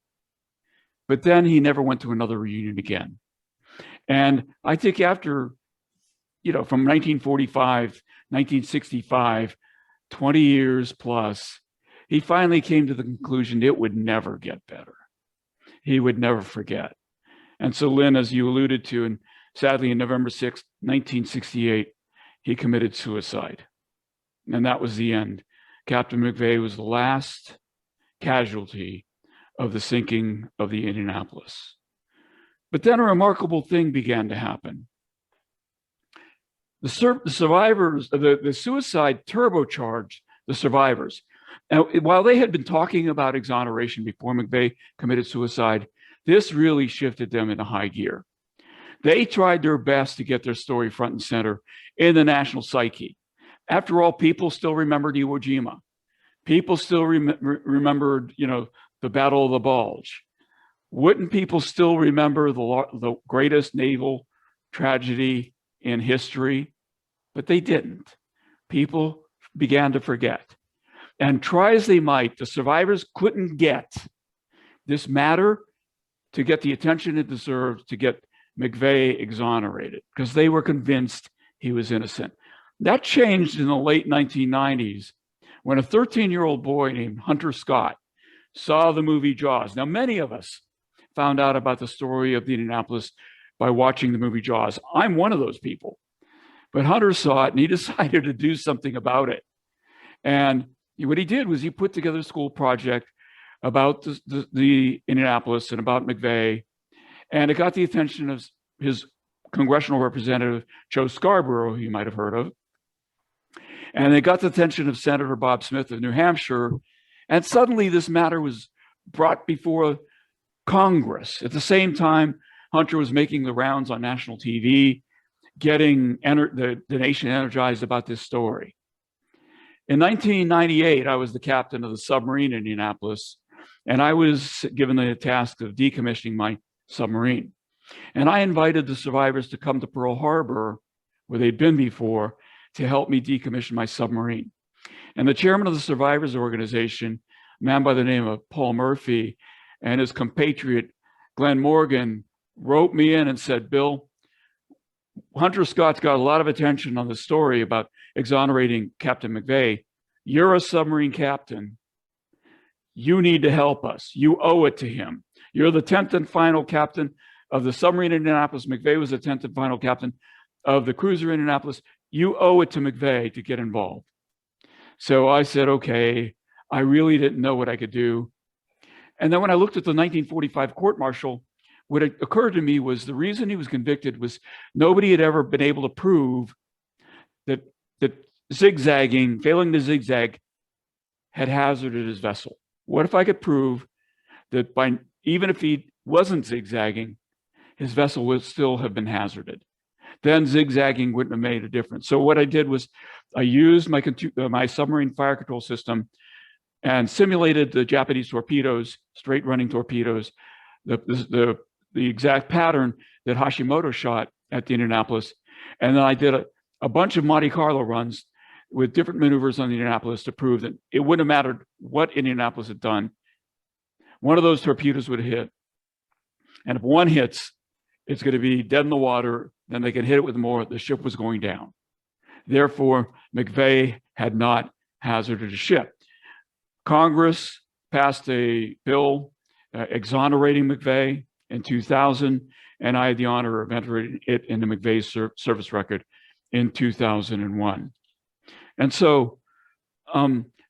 But then he never went to another reunion again. And I think after, from 1945, 1965, 20 years plus, he finally came to the conclusion it would never get better. He would never forget. And so, Lynn, as you alluded to, and sadly, on November 6, 1968, he committed suicide. And that was the end. Captain McVay was the last casualty of the sinking of the Indianapolis. But then a remarkable thing began to happen. The survivors, the suicide turbocharged the survivors. Now, while they had been talking about exoneration before McVay committed suicide, this really shifted them into high gear. They tried their best to get their story front and center in the national psyche. After all, people still remembered Iwo Jima. People still remembered, the Battle of the Bulge. Wouldn't people still remember the greatest naval tragedy in history? But they didn't. People began to forget. And try as they might, the survivors couldn't get this matter to get the attention it deserved to get McVay exonerated, because they were convinced he was innocent. That changed in the late 1990s when a 13-year-old boy named Hunter Scott saw the movie Jaws. Now, many of us found out about the story of the Indianapolis by watching the movie Jaws. I'm one of those people. But Hunter saw it and he decided to do something about it. And what he did was he put together a school project about the Indianapolis and about McVay. And it got the attention of his congressional representative, Joe Scarborough, who you might have heard of. And it got the attention of Senator Bob Smith of New Hampshire. And suddenly this matter was brought before Congress. At the same time, Hunter was making the rounds on national TV, getting the nation energized about this story. In 1998, I was the captain of the submarine in Indianapolis, and I was given the task of decommissioning my submarine. And I invited the survivors to come to Pearl Harbor, where they'd been before, to help me decommission my submarine. And the chairman of the survivors organization, a man by the name of Paul Murphy, and his compatriot, Glenn Morgan, wrote me in and said, Bill, Hunter Scott's got a lot of attention on the story about exonerating Captain McVay. You're a submarine captain. You need to help us. You owe it to him. You're the 10th and final captain of the submarine Indianapolis. McVay was the 10th and final captain of the cruiser Indianapolis. You owe it to McVay to get involved. So I said, okay, I really didn't know what I could do. And then when I looked at the 1945 court-martial, what occurred to me was the reason he was convicted was nobody had ever been able to prove that zigzagging, failing to zigzag, had hazarded his vessel. What if I could prove that even if he wasn't zigzagging, his vessel would still have been hazarded? Then zigzagging wouldn't have made a difference. So what I did was I used my submarine fire control system and simulated the Japanese torpedoes, straight running torpedoes, the exact pattern that Hashimoto shot at the Indianapolis. And then I did a bunch of Monte Carlo runs with different maneuvers on the Indianapolis to prove that it wouldn't have mattered what Indianapolis had done. One of those torpedoes would hit. And if one hits, it's going to be dead in the water. Then they can hit it with more. The ship was going down. Therefore, McVay had not hazarded a ship. Congress passed a bill exonerating McVay in 2000, and I had the honor of entering it into McVay's service record in 2001. And so,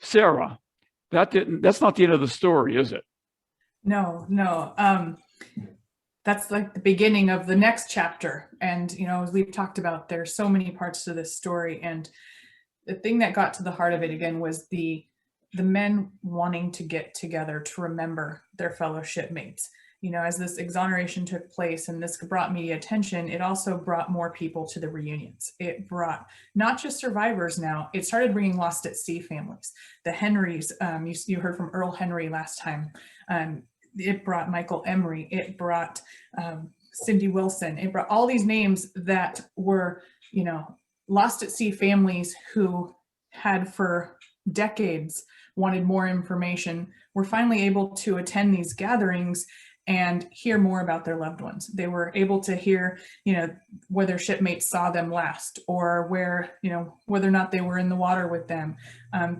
Sara, that's not the end of the story, is it? No. That's like the beginning of the next chapter. And, as we've talked about, there's so many parts to this story. And the thing that got to the heart of it again was the men wanting to get together to remember their fellow shipmates. As this exoneration took place and this brought media attention, it also brought more people to the reunions. It brought not just survivors now, it started bringing lost at sea families. The Henrys, you heard from Earl Henry last time. It brought Michael Emery. It brought Cindy Wilson. It brought all these names that were, lost at sea families who had for decades wanted more information were finally able to attend these gatherings and hear more about their loved ones. They were able to hear, where their shipmates saw them last, or where, whether or not they were in the water with them.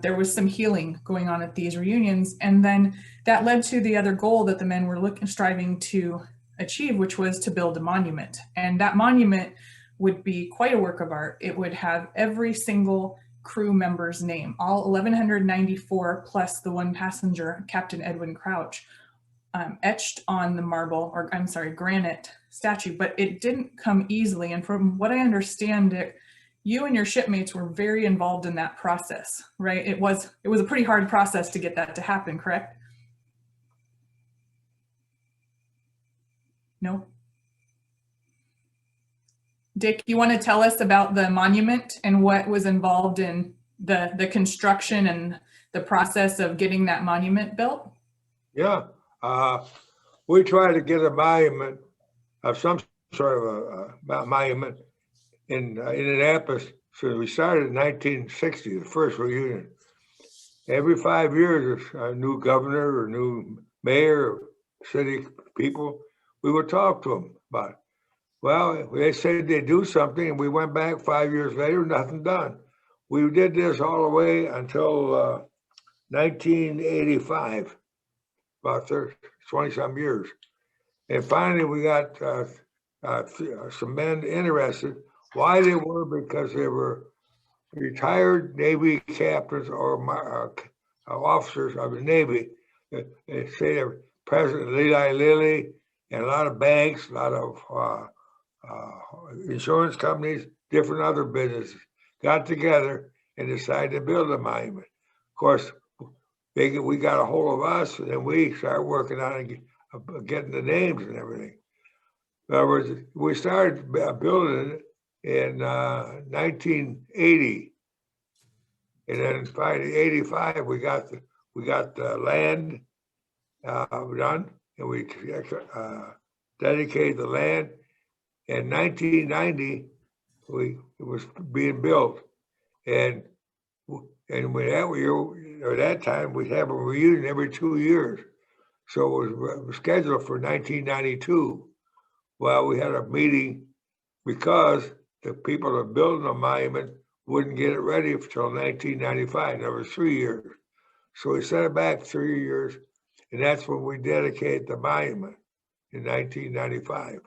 There was some healing going on at these reunions. And then that led to the other goal that the men were striving to achieve, which was to build a monument. And that monument would be quite a work of art. It would have every single crew member's name, all 1,194 plus the one passenger, Captain Edwin Crouch, etched on the granite statue. But it didn't come easily. And from what I understand, Dick, you and your shipmates were very involved in that process, right? It was a pretty hard process to get that to happen, correct? No? Dick, you want to tell us about the monument and what was involved in the construction and the process of getting that monument built? Yeah. We tried to get a monument of some sort of a monument in Indianapolis. So we started in 1960, the first reunion. Every 5 years, a new governor or new mayor, or city people, we would talk to them about it. Well, they said they'd do something, and we went back 5 years later, nothing done. We did this all the way until 1985, about 20-some years. And finally, we got some men interested. Why they were? Because they were retired Navy captains or officers of the Navy. They say they're President Eli Lilly, and a lot of banks, a lot of insurance companies, different other businesses got together and decided to build a monument. Of course, we got a hold of us, and then we started working on it, getting the names and everything. In other words, we started building it in 1980, and then finally 85 we got the land done, and we dedicated the land. In 1990, it was being built, and that time we'd have a reunion every 2 years. So it was scheduled for 1992. Well, we had a meeting because the people that were building the monument wouldn't get it ready until 1995. That was 3 years. So we set it back 3 years, and that's when we dedicated the monument in 1995.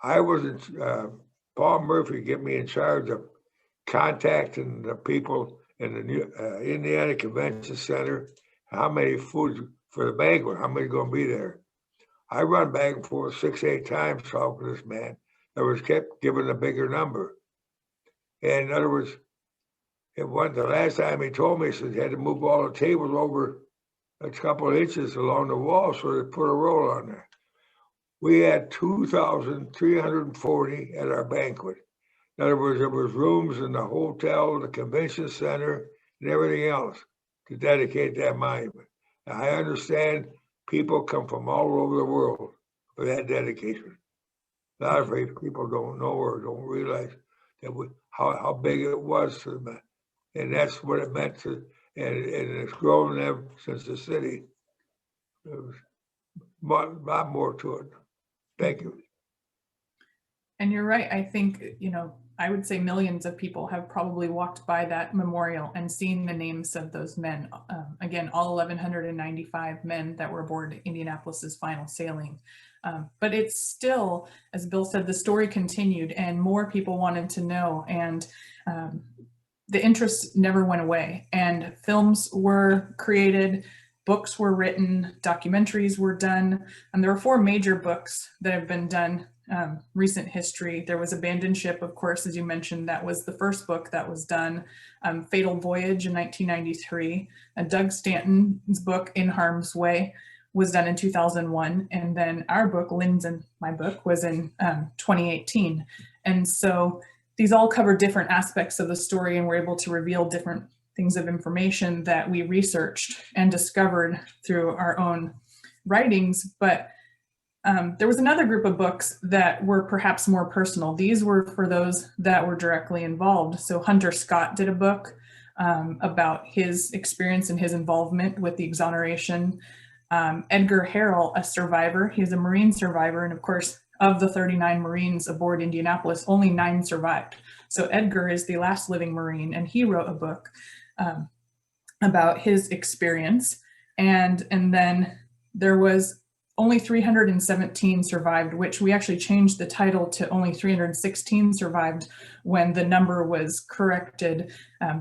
I wasn't, Paul Murphy get me in charge of contacting the people in the Indiana Convention Center, how many foods for the banquet, how many going to be there. I run back and forth 6, 8 times talking to this man. I was kept giving a bigger number. And in other words, the last time he told me, he said he had to move all the tables over a couple of inches along the wall so they put a roll on there. We had 2,340 at our banquet. In other words, there was rooms in the hotel, the convention center, and everything else to dedicate that monument. Now, I understand people come from all over the world for that dedication. A lot of people don't know or don't realize that how big it was to them. And that's what it meant to, and it's grown ever since the city. There was a lot more to it. Thank you. And you're right. I think, I would say millions of people have probably walked by that memorial and seen the names of those men. Again, all 1,195 men that were aboard Indianapolis's final sailing. But it's still, as Bill said, the story continued and more people wanted to know. And the interest never went away. And films were created, books were written, documentaries were done. And there are 4 major books that have been done. Recent history. There was Abandoned Ship, of course, as you mentioned, that was the first book that was done. Fatal Voyage in 1993. Doug Stanton's book, In Harm's Way, was done in 2001. And then our book, Lynn's and my book, was in 2018. And so these all cover different aspects of the story, and we're able to reveal different things of information that we researched and discovered through our own writings. But there was another group of books that were perhaps more personal. These were for those that were directly involved. So Hunter Scott did a book. about his experience and his involvement with the exoneration. Edgar Harrell, a survivor, he's a Marine survivor, and of course, of the 39 Marines aboard Indianapolis, only 9 survived. So Edgar is the last living Marine, and he wrote a book about his experience. And then there was only 317 survived, which we actually changed the title to only 316 survived when the number was corrected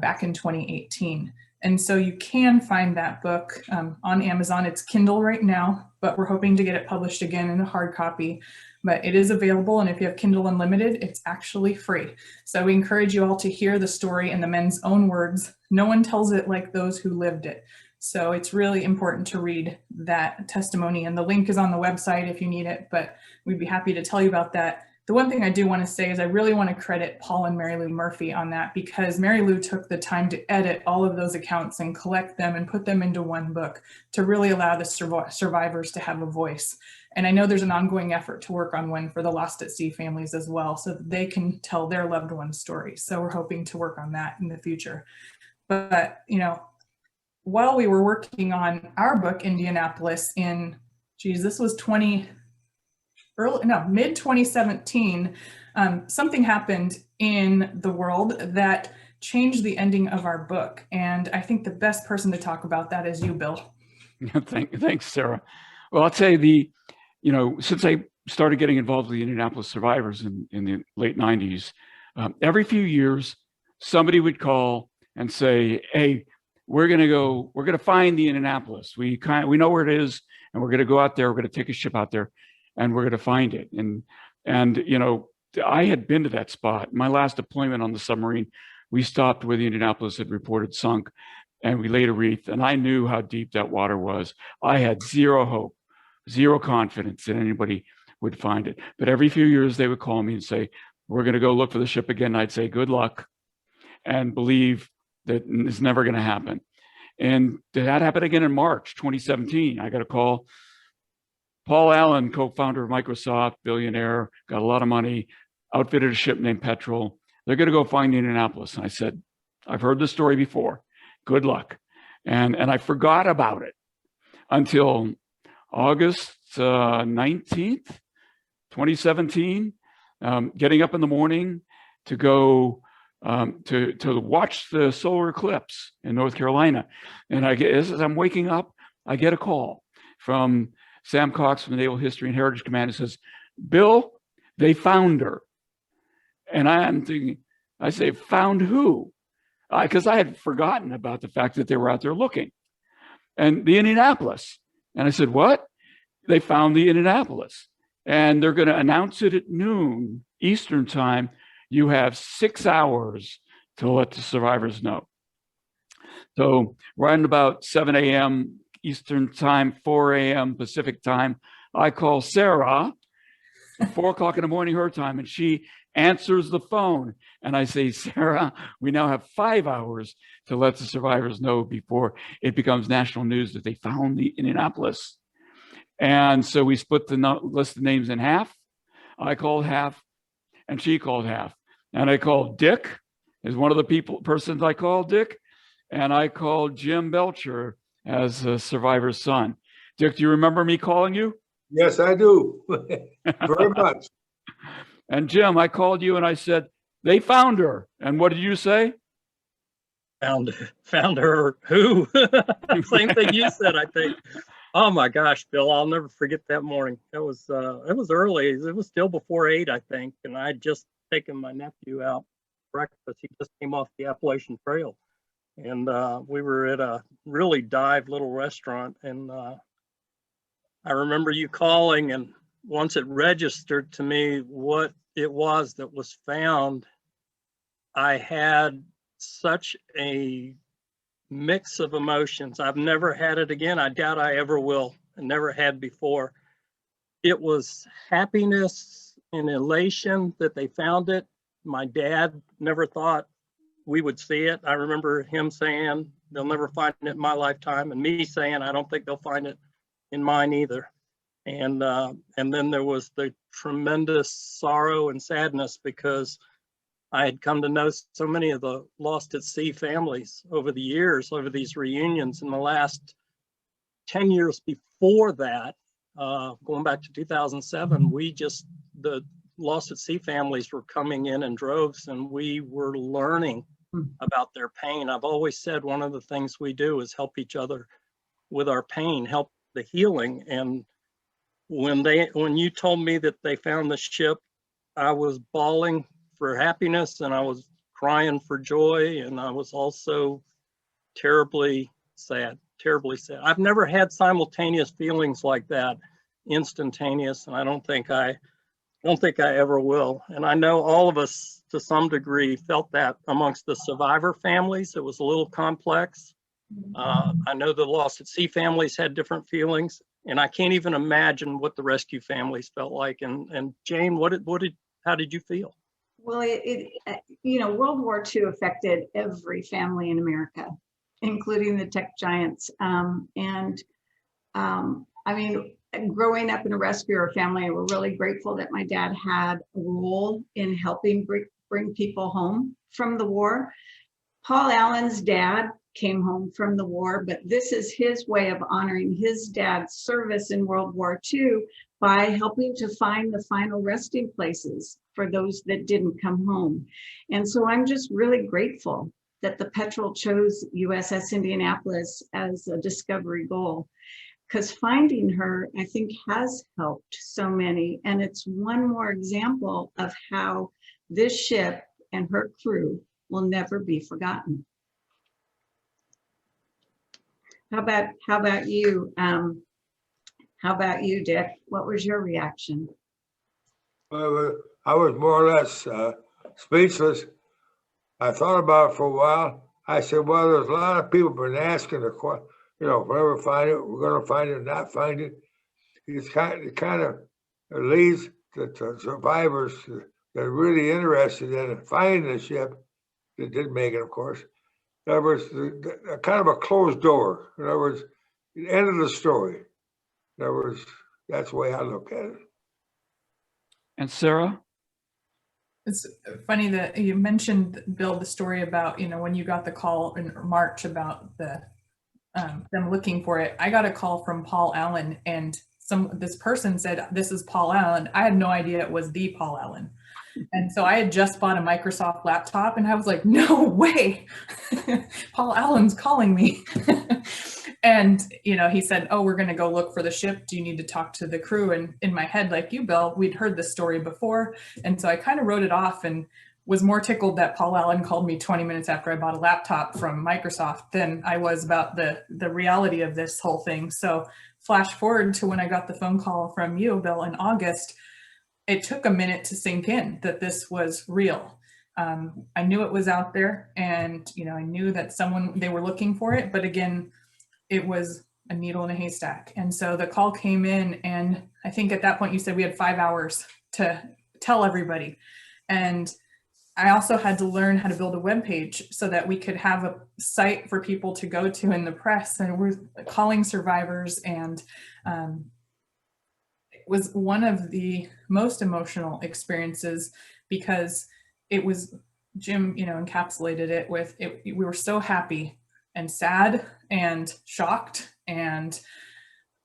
back in 2018. And so you can find that book on Amazon. It's Kindle right now, but we're hoping to get it published again in a hard copy. But it is available, and if you have Kindle Unlimited, it's actually free. So we encourage you all to hear the story in the men's own words. No one tells it like those who lived it. So it's really important to read that testimony, and the link is on the website if you need it, but we'd be happy to tell you about that. The one thing I do want to say is I really want to credit Paul and Mary Lou Murphy on that, because Mary Lou took the time to edit all of those accounts and collect them and put them into one book to really allow the survivors to have a voice. And I know there's an ongoing effort to work on one for the Lost at Sea families as well, so that they can tell their loved ones' stories. So we're hoping to work on that in the future. But, you know, while we were working on our book, Indianapolis, this was mid 2017, something happened in the world that changed the ending of our book. And I think the best person to talk about that is you, Bill. Thanks, Sarah. Well, I'll tell you, since I started getting involved with the Indianapolis survivors in the late 90s, every few years, somebody would call and say, hey, we're going to find the Indianapolis. We know where it is, and we're going to go out there. We're going to take a ship out there, and we're going to find it. And I had been to that spot. My last deployment on the submarine, we stopped where the Indianapolis had reported sunk, and we laid a wreath, and I knew how deep that water was. I had zero hope, zero confidence that anybody would find it. But every few years they would call me and say, we're going to go look for the ship again. And I'd say, good luck, and believe that it's never going to happen. And that happened again in March 2017. I got a call. Paul Allen, co-founder of Microsoft, billionaire, got a lot of money, outfitted a ship named Petrel. They're going to go find Indianapolis. And I said, I've heard this story before. Good luck. And I forgot about it until August 19th, 2017, getting up in the morning to go to watch the solar eclipse in North Carolina. And as I'm waking up, I get a call from Sam Cox from the Naval History and Heritage Command, who says, Bill, they found her. And I'm thinking, I say, found who? Because I had forgotten about the fact that they were out there looking. And the Indianapolis. And I said, what? They found the Indianapolis. And they're going to announce it at noon Eastern time. You have 6 hours to let the survivors know. So right about 7 a.m. Eastern time, 4 a.m. Pacific time, I call Sarah at 4 o'clock in the morning, her time, and she answers the phone. And I say, Sarah, we now have 5 hours to let the survivors know before it becomes national news that they found the Indianapolis. And so we split the list of names in half. I called half, and she called half. And I called Dick, as one of the persons I called Dick, and I called Jim Belcher as a survivor's son. Dick, do you remember me calling you? Yes, I do. Very much. And Jim, I called you and I said, they found her. And what did you say? Found her who? Same thing you said, I think. Oh my gosh, Bill, I'll never forget that morning. It was early. It was still before 8, I think. And I had just taken my nephew out for breakfast. He just came off the Appalachian Trail. And we were at a really dive little restaurant. And I remember you calling, and once it registered to me what it was that was found, I had such a mix of emotions. I've never had it again. I doubt I ever will. I never had before. It was happiness and elation that they found it. My dad never thought we would see it. I remember him saying, they'll never find it in my lifetime, and me saying, I don't think they'll find it in mine either. And then there was the tremendous sorrow and sadness, because I had come to know so many of the lost at sea families over the years, over these reunions. In the last 10 years before that, going back to 2007, the lost at sea families were coming in droves, and we were learning about their pain. I've always said one of the things we do is help each other with our pain, help the healing. And when you told me that they found the ship, I was bawling for happiness, and I was crying for joy, and I was also terribly sad, terribly sad. I've never had simultaneous feelings like that, instantaneous, and I don't think I ever will. And I know all of us to some degree felt that amongst the survivor families. It was a little complex. I know the lost at sea families had different feelings, and I can't even imagine what the rescue families felt like. And Jane, how did you feel? Well, World War II affected every family in America, including the tech giants. Growing up in a rescuer family, we're really grateful that my dad had a role in helping bring people home from the war. Paul Allen's dad came home from the war, but this is his way of honoring his dad's service in World War II by helping to find the final resting places for those that didn't come home. And so I'm just really grateful that the Petrel chose USS Indianapolis as a discovery goal, because finding her, I think, has helped so many. And it's one more example of how this ship and her crew will never be forgotten. How about you? How about you, Dick? What was your reaction? Well, I was more or less speechless. I thought about it for a while. I said, well, there's a lot of people been asking the question, if we ever find it, we're going to find it, not find it. It kind of leads the survivors that are really interested in finding the ship, that did make it, of course. In other words, kind of a closed door. In other words, the end of the story. In other words, that's the way I look at it. And Sara? It's funny that you mentioned, Bill, the story about, when you got the call in March about them looking for it. I got a call from Paul Allen, and this person said, "This is Paul Allen." I had no idea it was the Paul Allen. And so I had just bought a Microsoft laptop, and I was like, no way, Paul Allen's calling me. And, he said, "Oh, we're going to go look for the ship. Do you need to talk to the crew?" And in my head, like you, Bill, we'd heard this story before. And so I kind of wrote it off and was more tickled that Paul Allen called me 20 minutes after I bought a laptop from Microsoft than I was about the reality of this whole thing. So flash forward to when I got the phone call from you, Bill, in August. It took a minute to sink in that this was real. I knew it was out there, and I knew that they were looking for it, but again, it was a needle in a haystack. And so the call came in, and I think at that point you said we had 5 hours to tell everybody. And I also had to learn how to build a web page so that we could have a site for people to go to in the press, and we're calling survivors. And it was one of the most emotional experiences, because it was, Jim, encapsulated it with it. We were so happy and sad and shocked, and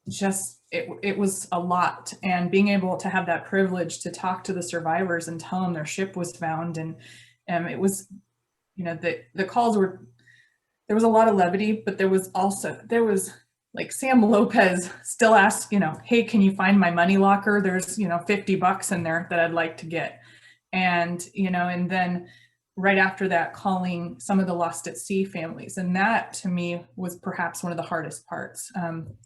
just it was a lot. And being able to have that privilege to talk to the survivors and tell them their ship was found, and it was, the calls were, there was a lot of levity, but there was like Sam Lopez still asked, "Hey, can you find my money locker? There's $50 in there that I'd like to get." And and then right after that, calling some of the lost at sea families. And that to me was perhaps one of the hardest parts,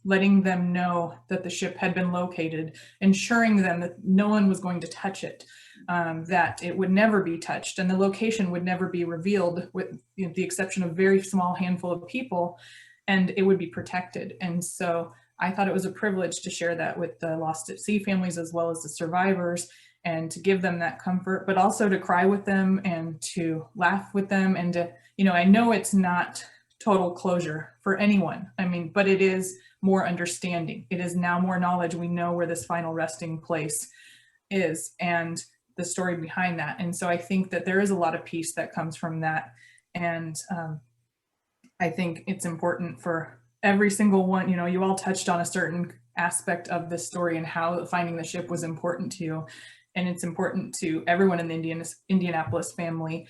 letting them know that the ship had been located, ensuring them that no one was going to touch it, that it would never be touched, and the location would never be revealed, with the exception of a very small handful of people, and it would be protected. And so I thought it was a privilege to share that with the lost at sea families as well as the survivors, and to give them that comfort, but also to cry with them and to laugh with them. And to, I know it's not total closure for anyone. But it is more understanding. It is now more knowledge. We know where this final resting place is. And the story behind that. And so I think that there is a lot of peace that comes from that. And I think it's important for every single one, you know, you all touched on a certain aspect of this story and how finding the ship was important to you. And it's important to everyone in the Indianapolis family,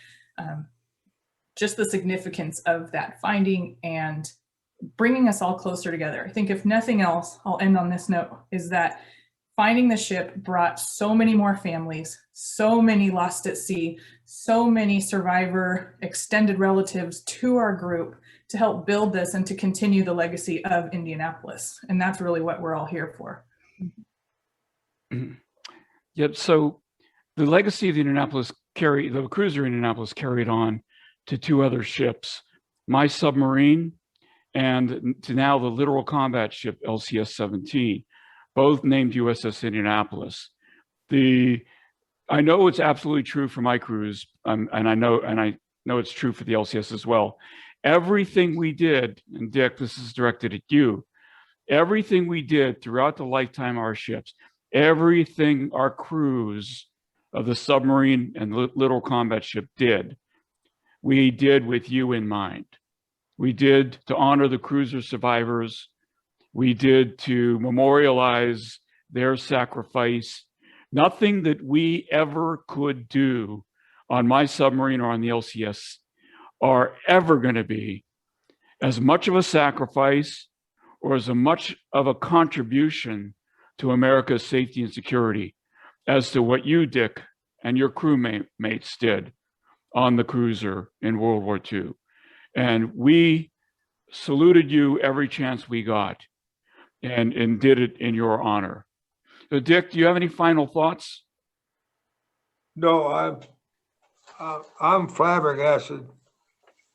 just the significance of that finding and bringing us all closer together. I think if nothing else, I'll end on this note, is that finding the ship brought so many more families, so many lost at sea, so many survivor extended relatives to our group to help build this and to continue the legacy of Indianapolis. And that's really what we're all here for. Yep. So the legacy of the the cruiser Indianapolis carried on to 2 other ships, my submarine and to now the littoral combat ship LCS-17, both named USS Indianapolis. I know it's absolutely true for my cruise, and I know it's true for the LCS as well. Everything we did, and Dick, this is directed at you, everything we did throughout the lifetime of our ships, everything our crews of the submarine and littoral combat ship did, we did with you in mind. We did to honor the cruiser survivors. We did to memorialize their sacrifice. Nothing that we ever could do on my submarine or on the LCS are ever going to be as much of a sacrifice or as much of a contribution to America's safety and security as to what you, Dick, and your crewmates did on the cruiser in World War II. And we saluted you every chance we got and did it in your honor. So Dick, do you have any final thoughts? No, I'm flabbergasted,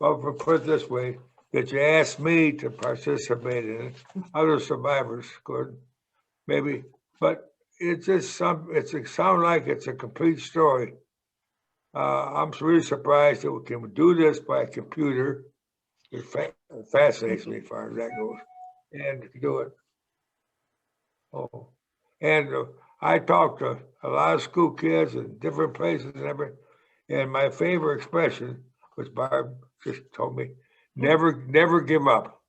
well, put it this way, that you asked me to participate in it. Other survivors could, maybe, but it's just it sounds like it's a complete story. I'm really surprised that we can do this by computer. It fascinates me as far as that goes, and do it. Oh, and I talked to a lot of school kids in different places and everything, and my favorite expression, which Barb just told me, never give up.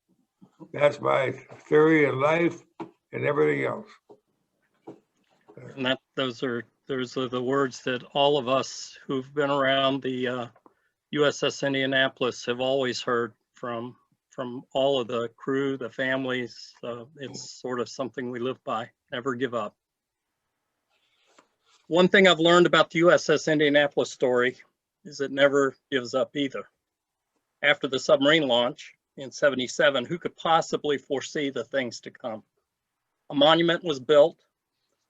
That's my theory in life and everything else. And those are the words that all of us who've been around the USS Indianapolis have always heard from all of the crew, the families. It's sort of something we live by. Never give up. One thing I've learned about the USS Indianapolis story is it never gives up either. After the submarine launch in '77, who could possibly foresee the things to come? A monument was built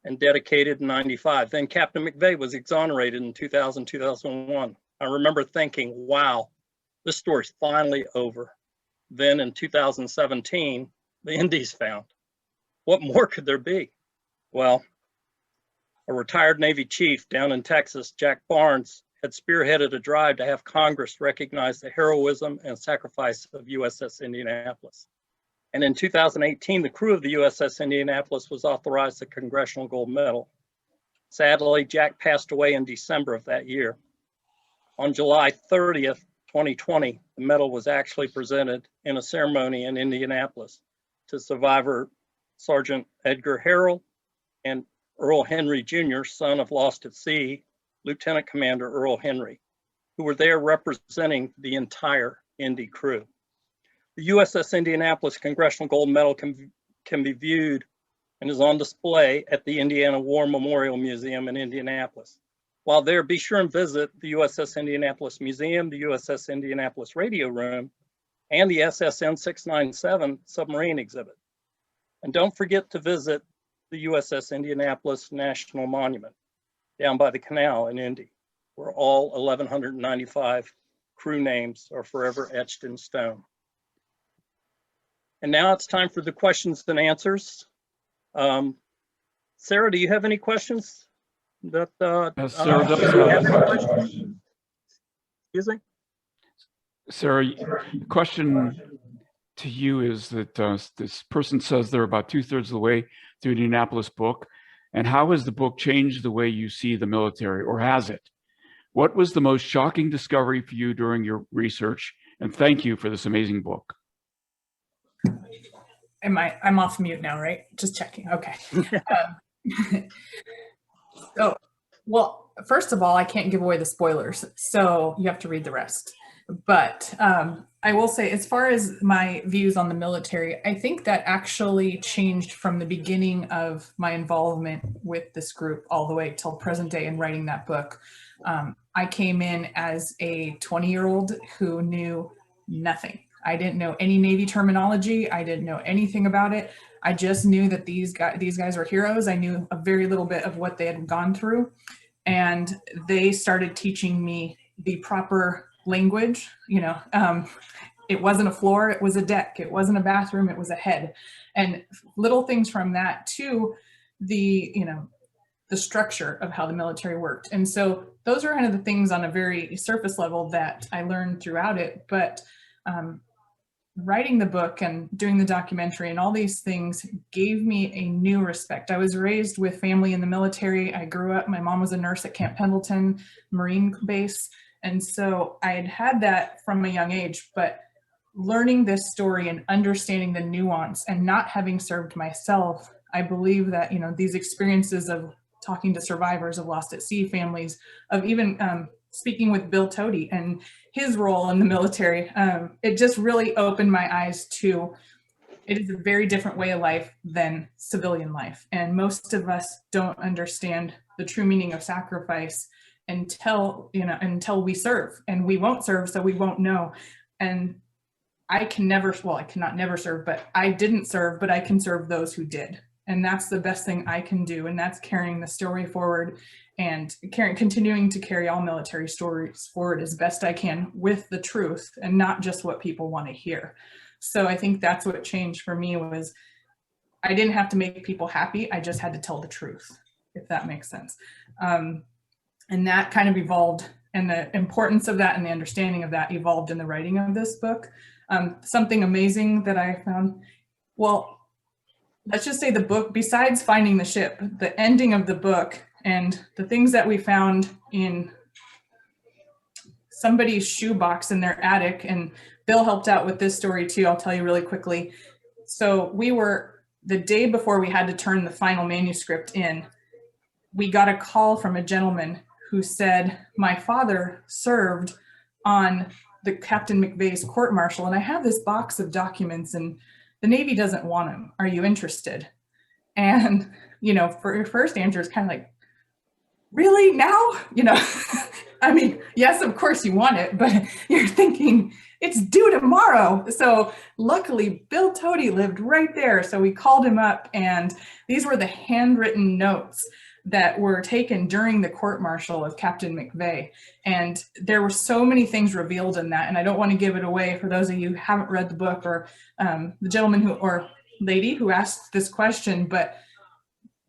and dedicated in '95. Then Captain McVay was exonerated in 2000, 2001. I remember thinking, wow, this story's finally over. Then in 2017, the Indy's found. What more could there be? Well, a retired Navy chief down in Texas, Jack Barnes, had spearheaded a drive to have Congress recognize the heroism and sacrifice of USS Indianapolis. And in 2018, the crew of the USS Indianapolis was authorized the Congressional Gold Medal. Sadly, Jack passed away in December of that year. On July 30th, 2020, the medal was actually presented in a ceremony in Indianapolis to survivor Sergeant Edgar Harrell and Earl Henry Jr., son of Lost at Sea, Lieutenant Commander Earl Henry, who were there representing the entire Indy crew. The USS Indianapolis Congressional Gold Medal can be viewed and is on display at the Indiana War Memorial Museum in Indianapolis. While there, be sure and visit the USS Indianapolis Museum, the USS Indianapolis Radio Room, and the SSN 697 submarine exhibit. And don't forget to visit the USS Indianapolis National Monument down by the canal in Indy, where all 1,195 crew names are forever etched in stone. And now it's time for the questions and answers. Sarah, do you have any questions? Sarah does have a question. Excuse me? Sarah, the question to you is that this person says they're about 2/3 of the way through the Indianapolis book, And how has the book changed the way you see the military, or has it? What was the most shocking discovery for you during your research? And thank you for this amazing book. I'm off mute now, right? Just checking. Okay. So, well, first of all, I can't give away the spoilers, so you have to read the rest. But I will say, as far as my views on the military, I think that actually changed from the beginning of my involvement with this group all the way till present day in writing that book. I came in as a 20-year-old who knew nothing. I didn't know any Navy terminology. I didn't know anything about it. I just knew that these guys were heroes. I knew a very little bit of what they had gone through. And they started teaching me the proper language. You know, it wasn't a floor, it was a deck. It wasn't a bathroom, it was a head. And little things from that to the, you know, the structure of how the military worked. And so those are kind of the things on a very surface level that I learned throughout it. But writing the book and doing the documentary and all these things gave me a new respect. I was raised with family in the military. I grew up, my mom was a nurse at Camp Pendleton Marine Base. And so I had had that from a young age, but learning this story and understanding the nuance and not having served myself, I believe that, you know, these experiences of talking to survivors of lost at sea families, of even speaking with Bill Toti and his role in the military, it just really opened my eyes to, it is a very different way of life than civilian life. And most of us don't understand the true meaning of sacrifice until, you know, until we serve, and we won't serve, so we won't know. And I can never, well, I cannot never serve, but I didn't serve, but I can serve those who did. And that's the best thing I can do. And that's carrying the story forward and continuing to carry all military stories forward as best I can with the truth and not just what people want to hear. So I think that's what changed for me, was I didn't have to make people happy. I just had to tell the truth, if that makes sense. And that kind of evolved, and the importance of that and the understanding of that evolved in the writing of this book. Something amazing that I found, well, let's just say the book, besides finding the ship, the ending of the book and the things that we found in somebody's shoebox in their attic, and Bill helped out with this story too, I'll tell you really quickly. So we were, the day before we had to turn the final manuscript in, we got a call from a gentleman who said, my father served on the Captain McVay's court-martial, and I have this box of documents and the Navy doesn't want them. Are you interested? And, you know, for your first answer is kind of like, really now? You know, I mean, yes, of course you want it, but you're thinking it's due tomorrow. So luckily Bill Toti lived right there. So we called him up, and these were the handwritten notes that were taken during the court-martial of Captain McVay. And there were so many things revealed in that. And I don't want to give it away for those of you who haven't read the book, or the gentleman who, or lady who asked this question, but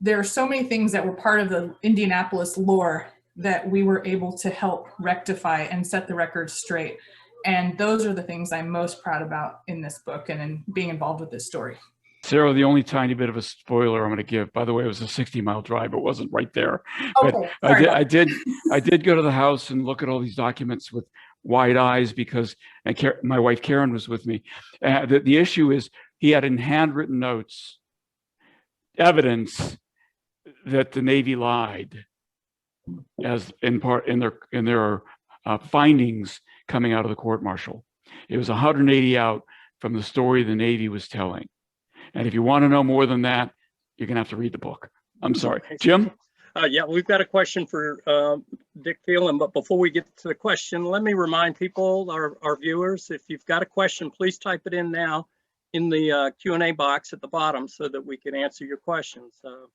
there are so many things that were part of the Indianapolis lore that we were able to help rectify and set the record straight. And those are the things I'm most proud about in this book and in being involved with this story. Sarah, the only tiny bit of a spoiler I'm going to give, by the way, it was a 60-mile drive. It wasn't right there. Okay, but I did go to the house and look at all these documents with wide eyes, because my wife Karen was with me. The issue is he had in handwritten notes evidence that the Navy lied, as in part in their findings coming out of the court-martial. It was 180 out from the story the Navy was telling. And if you want to know more than that, you're going to have to read the book. I'm sorry. Jim? Yeah, we've got a question for Dick Thelen, but before we get to the question, let me remind people, our viewers, if you've got a question, please type it in now in the Q&A box at the bottom so that we can answer your questions. All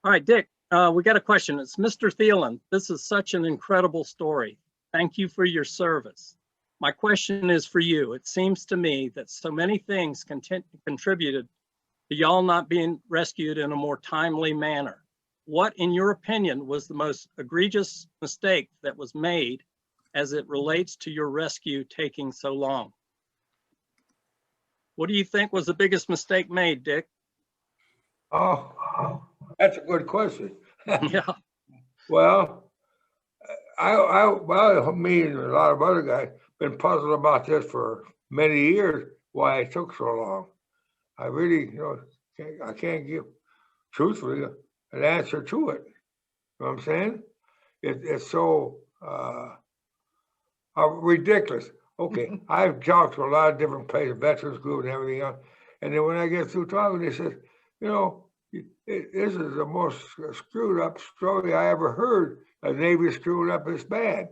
right, Dick, we got a question. It's Mr. Thelen. This is such an incredible story. Thank you for your service. My question is for you. It seems to me that so many things contributed to y'all not being rescued in a more timely manner. What, in your opinion, was the most egregious mistake that was made as it relates to your rescue taking so long? What do you think was the biggest mistake made, Dick? Oh, That's a good question. Yeah. Well, well, me and a lot of other guys been puzzled about this for many years, why it took so long. I really, I can't give truthfully an answer to it. You know what I'm saying? It's so ridiculous. Okay, I've talked to a lot of different places, veterans group and everything else, and then when I get through talking, they said, this is the most screwed up story I ever heard. The Navy screwed up this bad.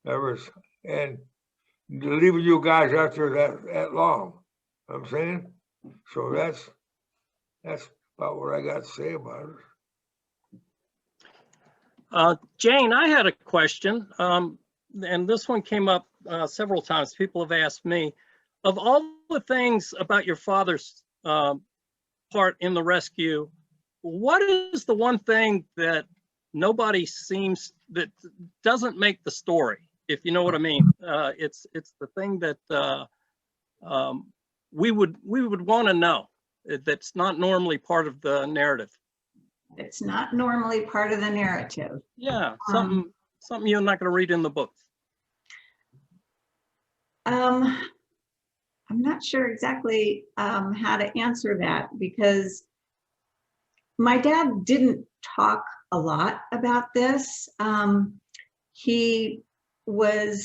And leaving you guys out there that long. You know what I'm saying? So that's about what I got to say about it. Jane, I had a question, and this one came up several times. People have asked me, of all the things about your father's part in the rescue, what is the one thing that nobody seems, that doesn't make the story, if you know what I mean? It's the thing that we would want to know, that's not normally part of the narrative. It's not normally part of the narrative. Yeah, something you're not going to read in the books. I'm not sure exactly how to answer that, because my dad didn't talk a lot about this. He would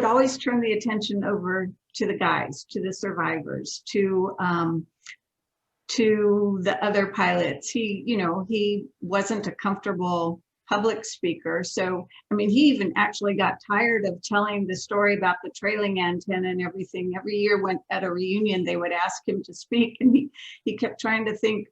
always turn the attention over to the guys, to the survivors, to the other pilots. He wasn't a comfortable public speaker. So, I mean, he even actually got tired of telling the story about the trailing antenna and everything. Every year when at a reunion, they would ask him to speak, and he kept trying to think,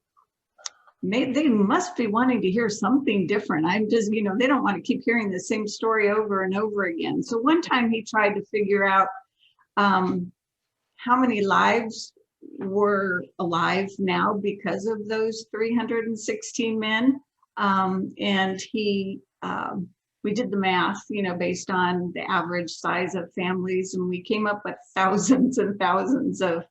they must be wanting to hear something different. I'm just, they don't want to keep hearing the same story over and over again. So one time he tried to figure out how many lives were alive now because of those 316 men. And we did the math, based on the average size of families, and we came up with thousands and thousands of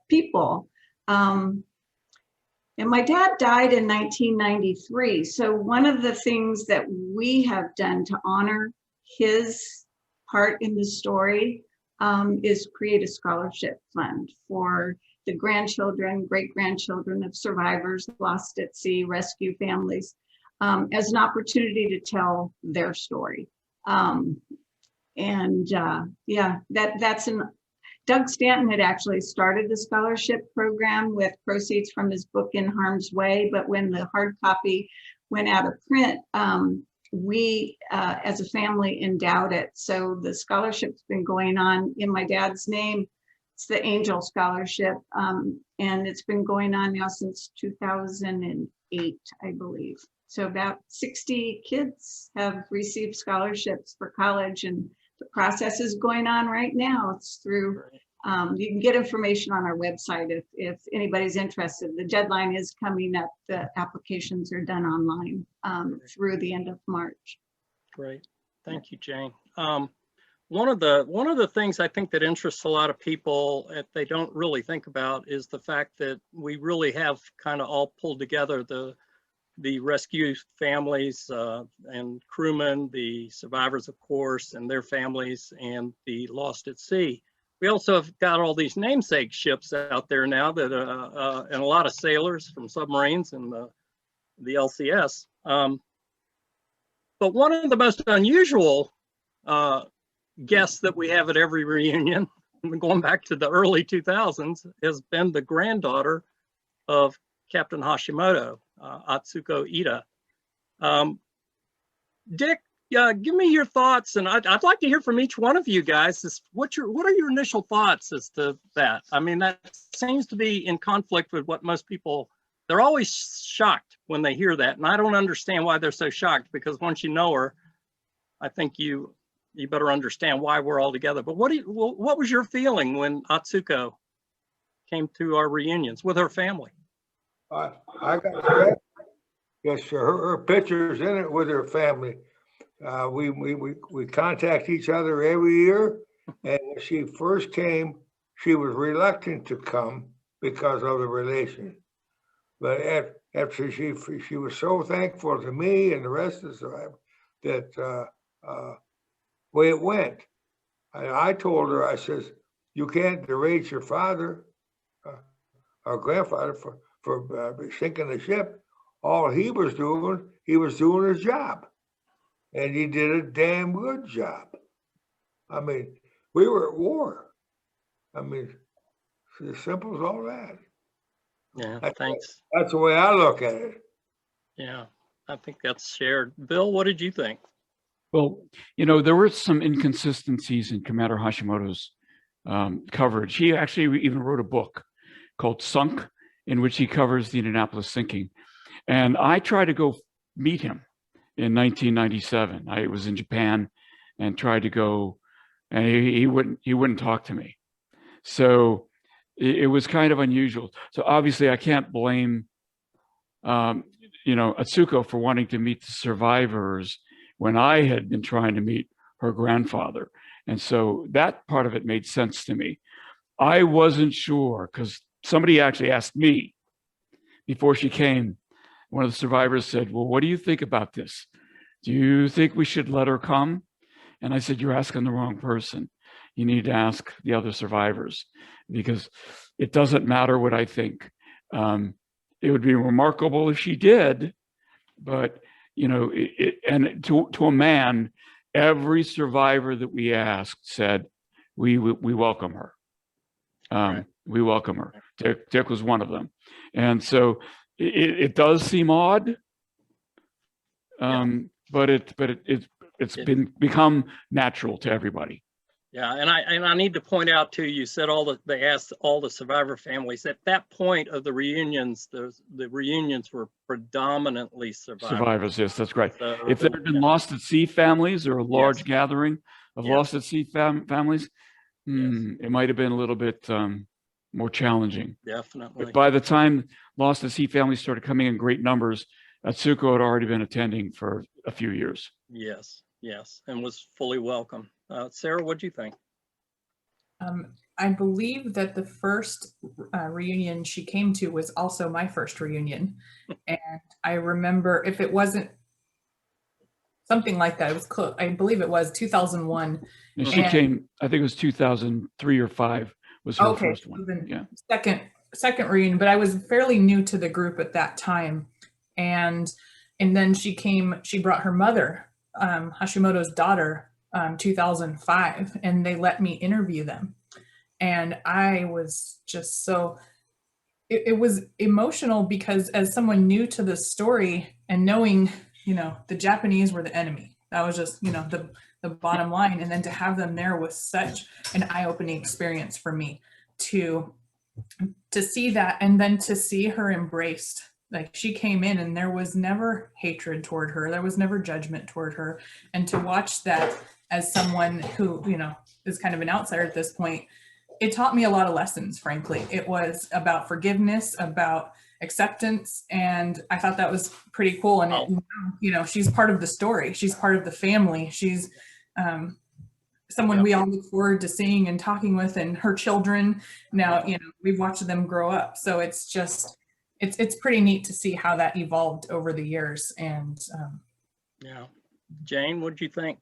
people. And my dad died in 1993. So one of the things that we have done to honor his part in the story is create a scholarship fund for the grandchildren, great-grandchildren of survivors lost at sea, rescue families, as an opportunity to tell their story. Doug Stanton had actually started the scholarship program with proceeds from his book In Harm's Way, but when the hard copy went out of print, we as a family endowed it. So the scholarship's been going on in my dad's name. It's the Angel Scholarship, and it's been going on now since 2008, I believe. So about 60 kids have received scholarships for college, and the process is going on right now. It's through, you can get information on our website if anybody's interested. The deadline is coming up. The applications are done online through the end of March. Great, thank you, Jane. One of the things I think that interests a lot of people that they don't really think about is the fact that we really have kind of all pulled together the rescue families and crewmen, the survivors, of course, and their families, and the lost at sea. We also have got all these namesake ships out there now that and a lot of sailors from submarines and the LCS. But one of the most unusual guests that we have at every reunion, going back to the early 2000s, has been the granddaughter of Captain Hashimoto, Atsuko Ida. Dick, give me your thoughts, and I'd like to hear from each one of you guys. What are your initial thoughts as to that? I mean, that seems to be in conflict with what most people, they're always shocked when they hear that, and I don't understand why they're so shocked, because once you know her, I think you better understand why we're all together. But what was your feeling when Atsuko came to our reunions with her family? I got that. Yes, sir. Her picture's in it with her family. We contact each other every year, and when she first came, she was reluctant to come because of the relation. But after she was so thankful to me and the rest of the survivors that way it went. I told her, I says, you can't berate your father, our grandfather, for sinking the ship. All he was doing his job, and he did a damn good job. I mean, we were at war. I mean, it's as simple as all that. Yeah, thanks. That's the way I look at it. Yeah, I think that's shared. Bill, what did you think? Well, you know, there were some inconsistencies in Commander Hashimoto's coverage. He actually even wrote a book called Sunk, in which he covers the Indianapolis sinking. And I tried to go meet him in 1997. I was in Japan and tried to go, and he wouldn't talk to me. So it was kind of unusual. So obviously I can't blame, you know, Atsuko for wanting to meet the survivors when I had been trying to meet her grandfather. And so that part of it made sense to me. I wasn't sure, because somebody actually asked me before she came. One of the survivors said, well, what do you think about this? Do you think we should let her come? And I said, you're asking the wrong person. You need to ask the other survivors, because it doesn't matter what I think. It would be remarkable if she did, but you know, and to a man, every survivor that we asked said, we welcome her. Right. We welcome her. Dick was one of them. And so it does seem odd, but it's become natural to everybody. Yeah, and I need to point out too, you said they asked all the survivor families. At that point of the reunions, the reunions were predominantly survivors. Yes, that's right. So, If there had been lost at sea families or a large Yes. gathering of Yes. lost at sea families, it might have been a little bit more challenging. Definitely. But by the time lost at sea families started coming in great numbers, Atsuko had already been attending for a few years. Yes, and was fully welcome. Sarah, what do you think? I believe that the first reunion she came to was also my first reunion. And I remember, if it wasn't something like that, it was close. I believe it was 2001. And she came, I think it was 2003 or 5 was her first one. Yeah. Second reunion, but I was fairly new to the group at that time. And then she brought her mother, Hashimoto's daughter, 2005, and they let me interview them. And I was just so, it was emotional, because as someone new to the story and knowing, you know, the Japanese were the enemy, that was just, you know, the bottom line. And then to have them there was such an eye-opening experience for me to see that, and then to see her embraced. Like, she came in and there was never hatred toward her. There was never judgment toward her. And to watch that as someone who, you know, is kind of an outsider at this point, it taught me a lot of lessons, frankly. It was about forgiveness, about acceptance. And I thought that was pretty cool. And, you know, she's part of the story. She's part of the family. She's someone we all look forward to seeing and talking with, and her children. Now, you know, we've watched them grow up. So it's just, it's pretty neat to see how that evolved over the years. And yeah, Jane, what do you think?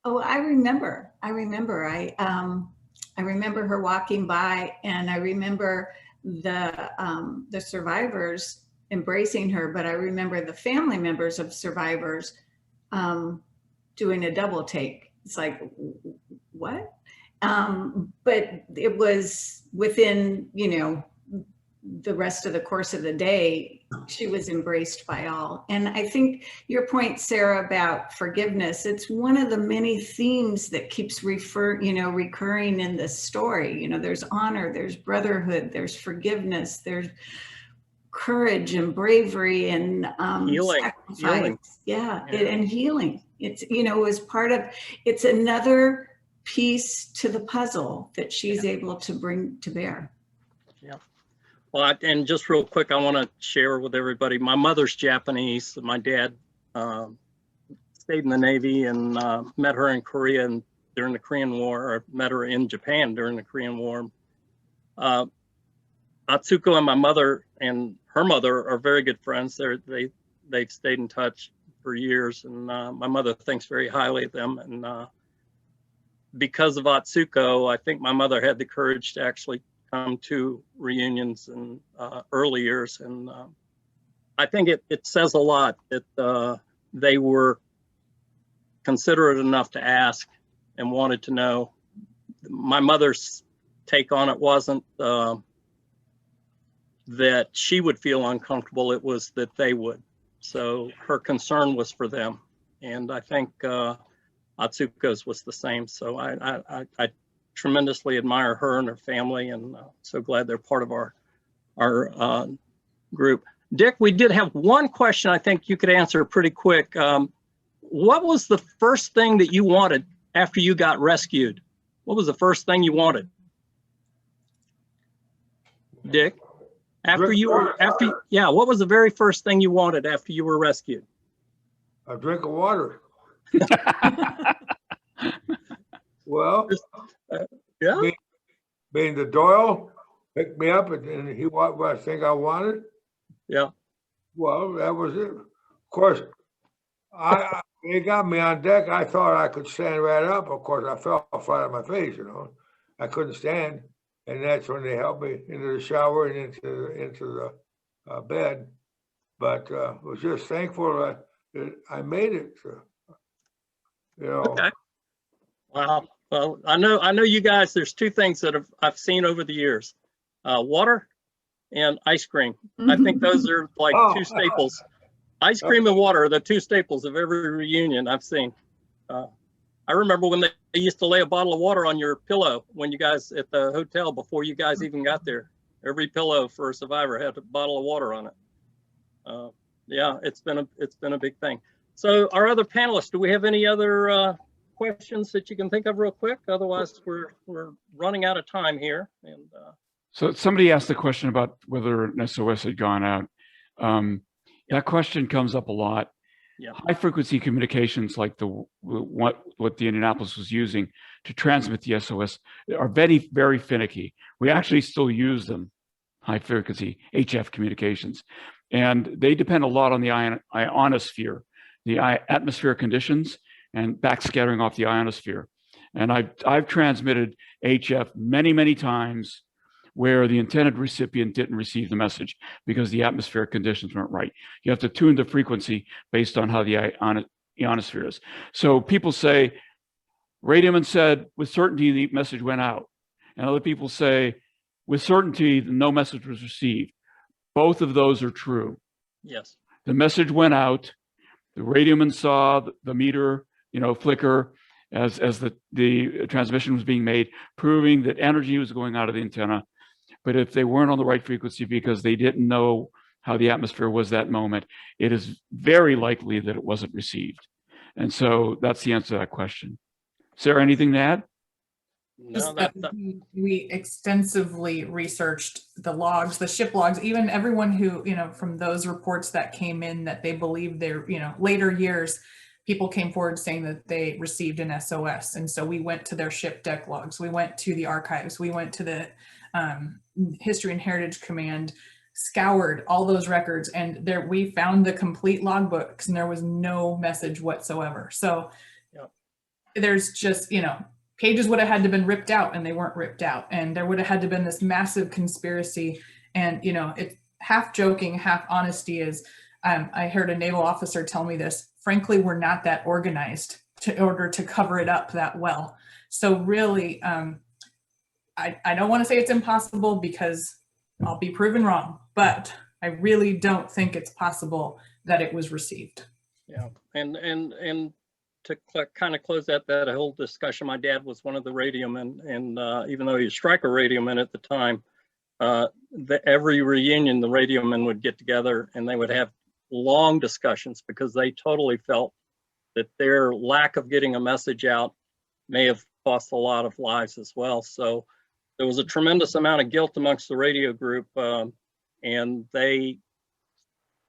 Oh, I remember. I remember her walking by, and I remember the survivors embracing her, but I remember the family members of survivors doing a double take. It's like, what? But it was within, you know, the rest of the course of the day, she was embraced by all. And I think your point, Sarah, about forgiveness, it's one of the many themes that keeps recurring in this story. You know, there's honor, there's brotherhood, there's forgiveness, there's courage and bravery and Healing. Yeah, and healing. It's, you know, as part of, it's another piece to the puzzle that she's able to bring to bear. Yeah. Well, and just real quick, I want to share with everybody, my mother's Japanese. My dad stayed in the Navy and met her in Korea and during the Korean War, or met her in Japan during the Korean War. Atsuko and my mother and her mother are very good friends. They've stayed in touch for years, and my mother thinks very highly of them. And because of Otsuko, I think my mother had the courage to actually come to reunions in early years. And I think it says a lot that they were considerate enough to ask and wanted to know. My mother's take on it wasn't that she would feel uncomfortable, it was that they would. So her concern was for them. And I think Otsuko's was the same. So I tremendously admire her and her family, and so glad they're part of our group. Dick, we did have one question I think you could answer pretty quick. What was the first thing that you wanted after you got rescued? What was the first thing you wanted? Dick? What was the very first thing you wanted after you were rescued? A drink of water. Well, yeah. Being the Doyle picked me up and he what I think I wanted. Yeah. Well, that was it. Of course, they got me on deck. I thought I could stand right up. Of course, I fell flat on my face. I couldn't stand. And that's when they helped me into the shower and into the bed. But was just thankful that I made it. Okay. Wow. Well, I know you guys. There's two things that I've seen over the years: water and ice cream. I think those are like two staples. Ice cream and water are the two staples of every reunion I've seen. I remember when they used to lay a bottle of water on your pillow when you guys at the hotel before you guys even got there. Every pillow for a survivor had a bottle of water on it. Yeah, it's been a big thing. So our other panelists, do we have any other questions that you can think of real quick? Otherwise, we're running out of time here. And so somebody asked a question about whether an SOS had gone out. That question comes up a lot. Yeah. High frequency communications like what the Indianapolis was using to transmit the SOS are very, very finicky. We actually still use them, high frequency HF communications. And they depend a lot on the ionosphere, the atmospheric conditions, and backscattering off the ionosphere. And I've transmitted HF many, many times where the intended recipient didn't receive the message because the atmospheric conditions weren't right. You have to tune the frequency based on how the ionosphere is. So people say, radioman said, with certainty, the message went out. And other people say, with certainty, no message was received. Both of those are true. Yes. The message went out. The radioman saw the meter, flicker as the transmission was being made, proving that energy was going out of the antenna. But if they weren't on the right frequency because they didn't know how the atmosphere was that moment, it is very likely that it wasn't received. And so that's the answer to that question. Sarah, anything to add? No, we extensively researched the logs, the ship logs, even everyone who, from those reports that came in that they believed their, later years, people came forward saying that they received an SOS. And so we went to their ship deck logs. We went to the archives. We went to the History and Heritage Command, scoured all those records, and there we found the complete logbooks, and there was no message whatsoever. So there's just, pages would have had to have been ripped out, and they weren't ripped out, and there would have had to have been this massive conspiracy. And it's half joking, half honesty. Is I heard a naval officer tell me this. Frankly, we're not that organized in order to cover it up that well. So really, I don't want to say it's impossible because I'll be proven wrong, but I really don't think it's possible that it was received. Yeah, and to kind of close that whole discussion, my dad was one of the radiomen, and even though he was Stryker radioman at the time, every reunion the radiomen would get together and they would have long discussions because they totally felt that their lack of getting a message out may have cost a lot of lives as well. So there was a tremendous amount of guilt amongst the radio group, and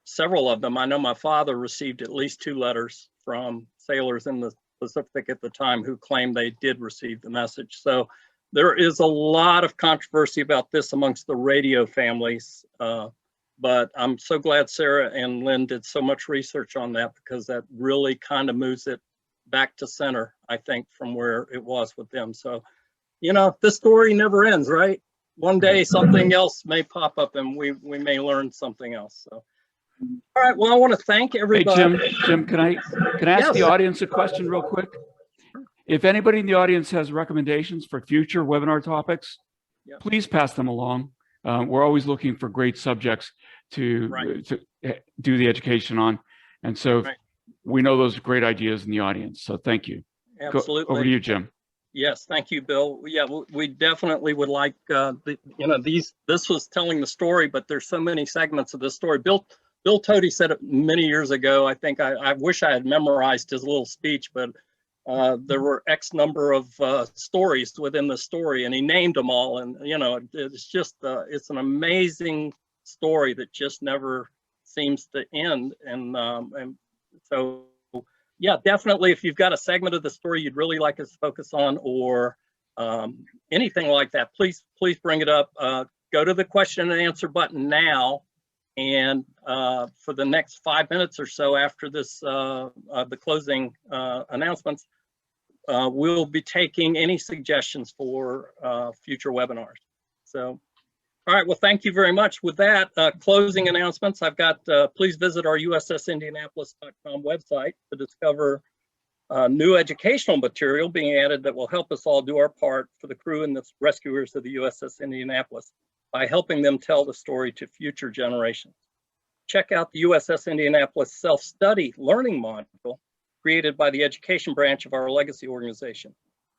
several of them, I know my father received at least 2 letters from sailors in the Pacific at the time who claimed they did receive the message. So there is a lot of controversy about this amongst the radio families, But I'm so glad Sarah and Lynn did so much research on that, because that really kind of moves it back to center, I think, from where it was with them. So, you know, this story never ends, right? One day something else may pop up and we may learn something else. So, all right, well, I want to thank everybody. Hey, Jim, can I ask the audience a question real quick? If anybody in the audience has recommendations for future webinar topics, please pass them along. We're always looking for great subjects to do the education on. And so we know those are great ideas in the audience. So thank you. Absolutely. Over to you, Jim. Yes, thank you, Bill. Yeah, we definitely would like, this was telling the story, but there's so many segments of this story. Bill Toti said it many years ago. I think I wish I had memorized his little speech, but there were X number of stories within the story, and he named them all. And, you know, it's just, it's an amazing story that just never seems to end. And so, yeah, definitely, if you've got a segment of the story you'd really like us to focus on, or anything like that, please bring it up. Go to the question and answer button now. And for the next 5 minutes or so after this, the closing announcements, we'll be taking any suggestions for future webinars. So, all right, well, thank you very much. With that, closing announcements, I've got, please visit our USSIndianapolis.com website to discover new educational material being added that will help us all do our part for the crew and the rescuers of the USS Indianapolis by helping them tell the story to future generations. Check out the USS Indianapolis self-study learning module created by the education branch of our legacy organization.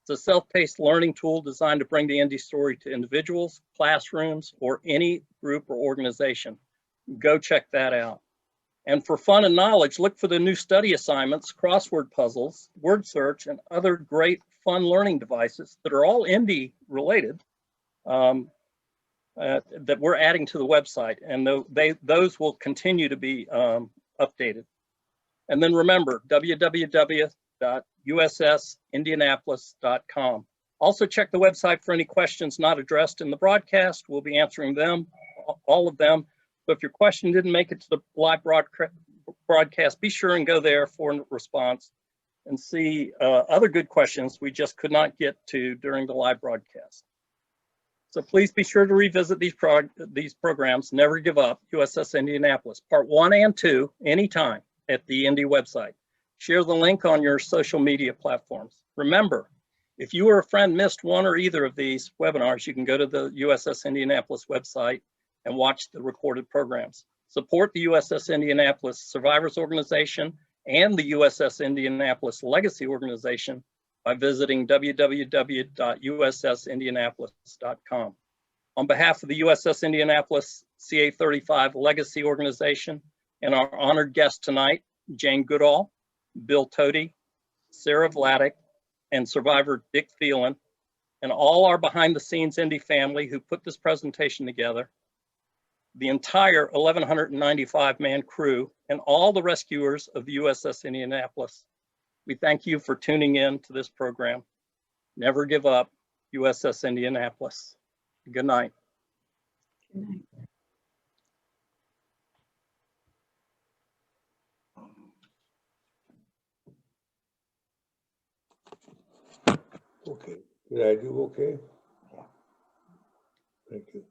It's a self-paced learning tool designed to bring the Indy story to individuals, classrooms, or any group or organization. Go check that out. And for fun and knowledge, look for the new study assignments, crossword puzzles, word search, and other great fun learning devices that are all Indy related that we're adding to the website. And those will continue to be updated. And then remember, www.ussindianapolis.com. Also check the website for any questions not addressed in the broadcast. We'll be answering them, all of them. So if your question didn't make it to the live broadcast, be sure and go there for a response and see other good questions we just could not get to during the live broadcast. So please be sure to revisit these programs. Never give up, USS Indianapolis, part 1 and 2, anytime at the Indy website. Share the link on your social media platforms. Remember, if you or a friend missed one or either of these webinars, you can go to the USS Indianapolis website and watch the recorded programs. Support the USS Indianapolis Survivors Organization and the USS Indianapolis Legacy Organization by visiting www.ussindianapolis.com. On behalf of the USS Indianapolis CA-35 Legacy Organization and our honored guests tonight, Gwinn Goodall, Bill Toti, Sara Vladic, and Survivor Dick Thelen, and all our behind-the-scenes Indy family who put this presentation together, the entire 1,195-man crew, and all the rescuers of the USS Indianapolis, we thank you for tuning in to this program. Never give up, USS Indianapolis. Good night. Good night. Okay, did I do okay? Yeah. Thank you.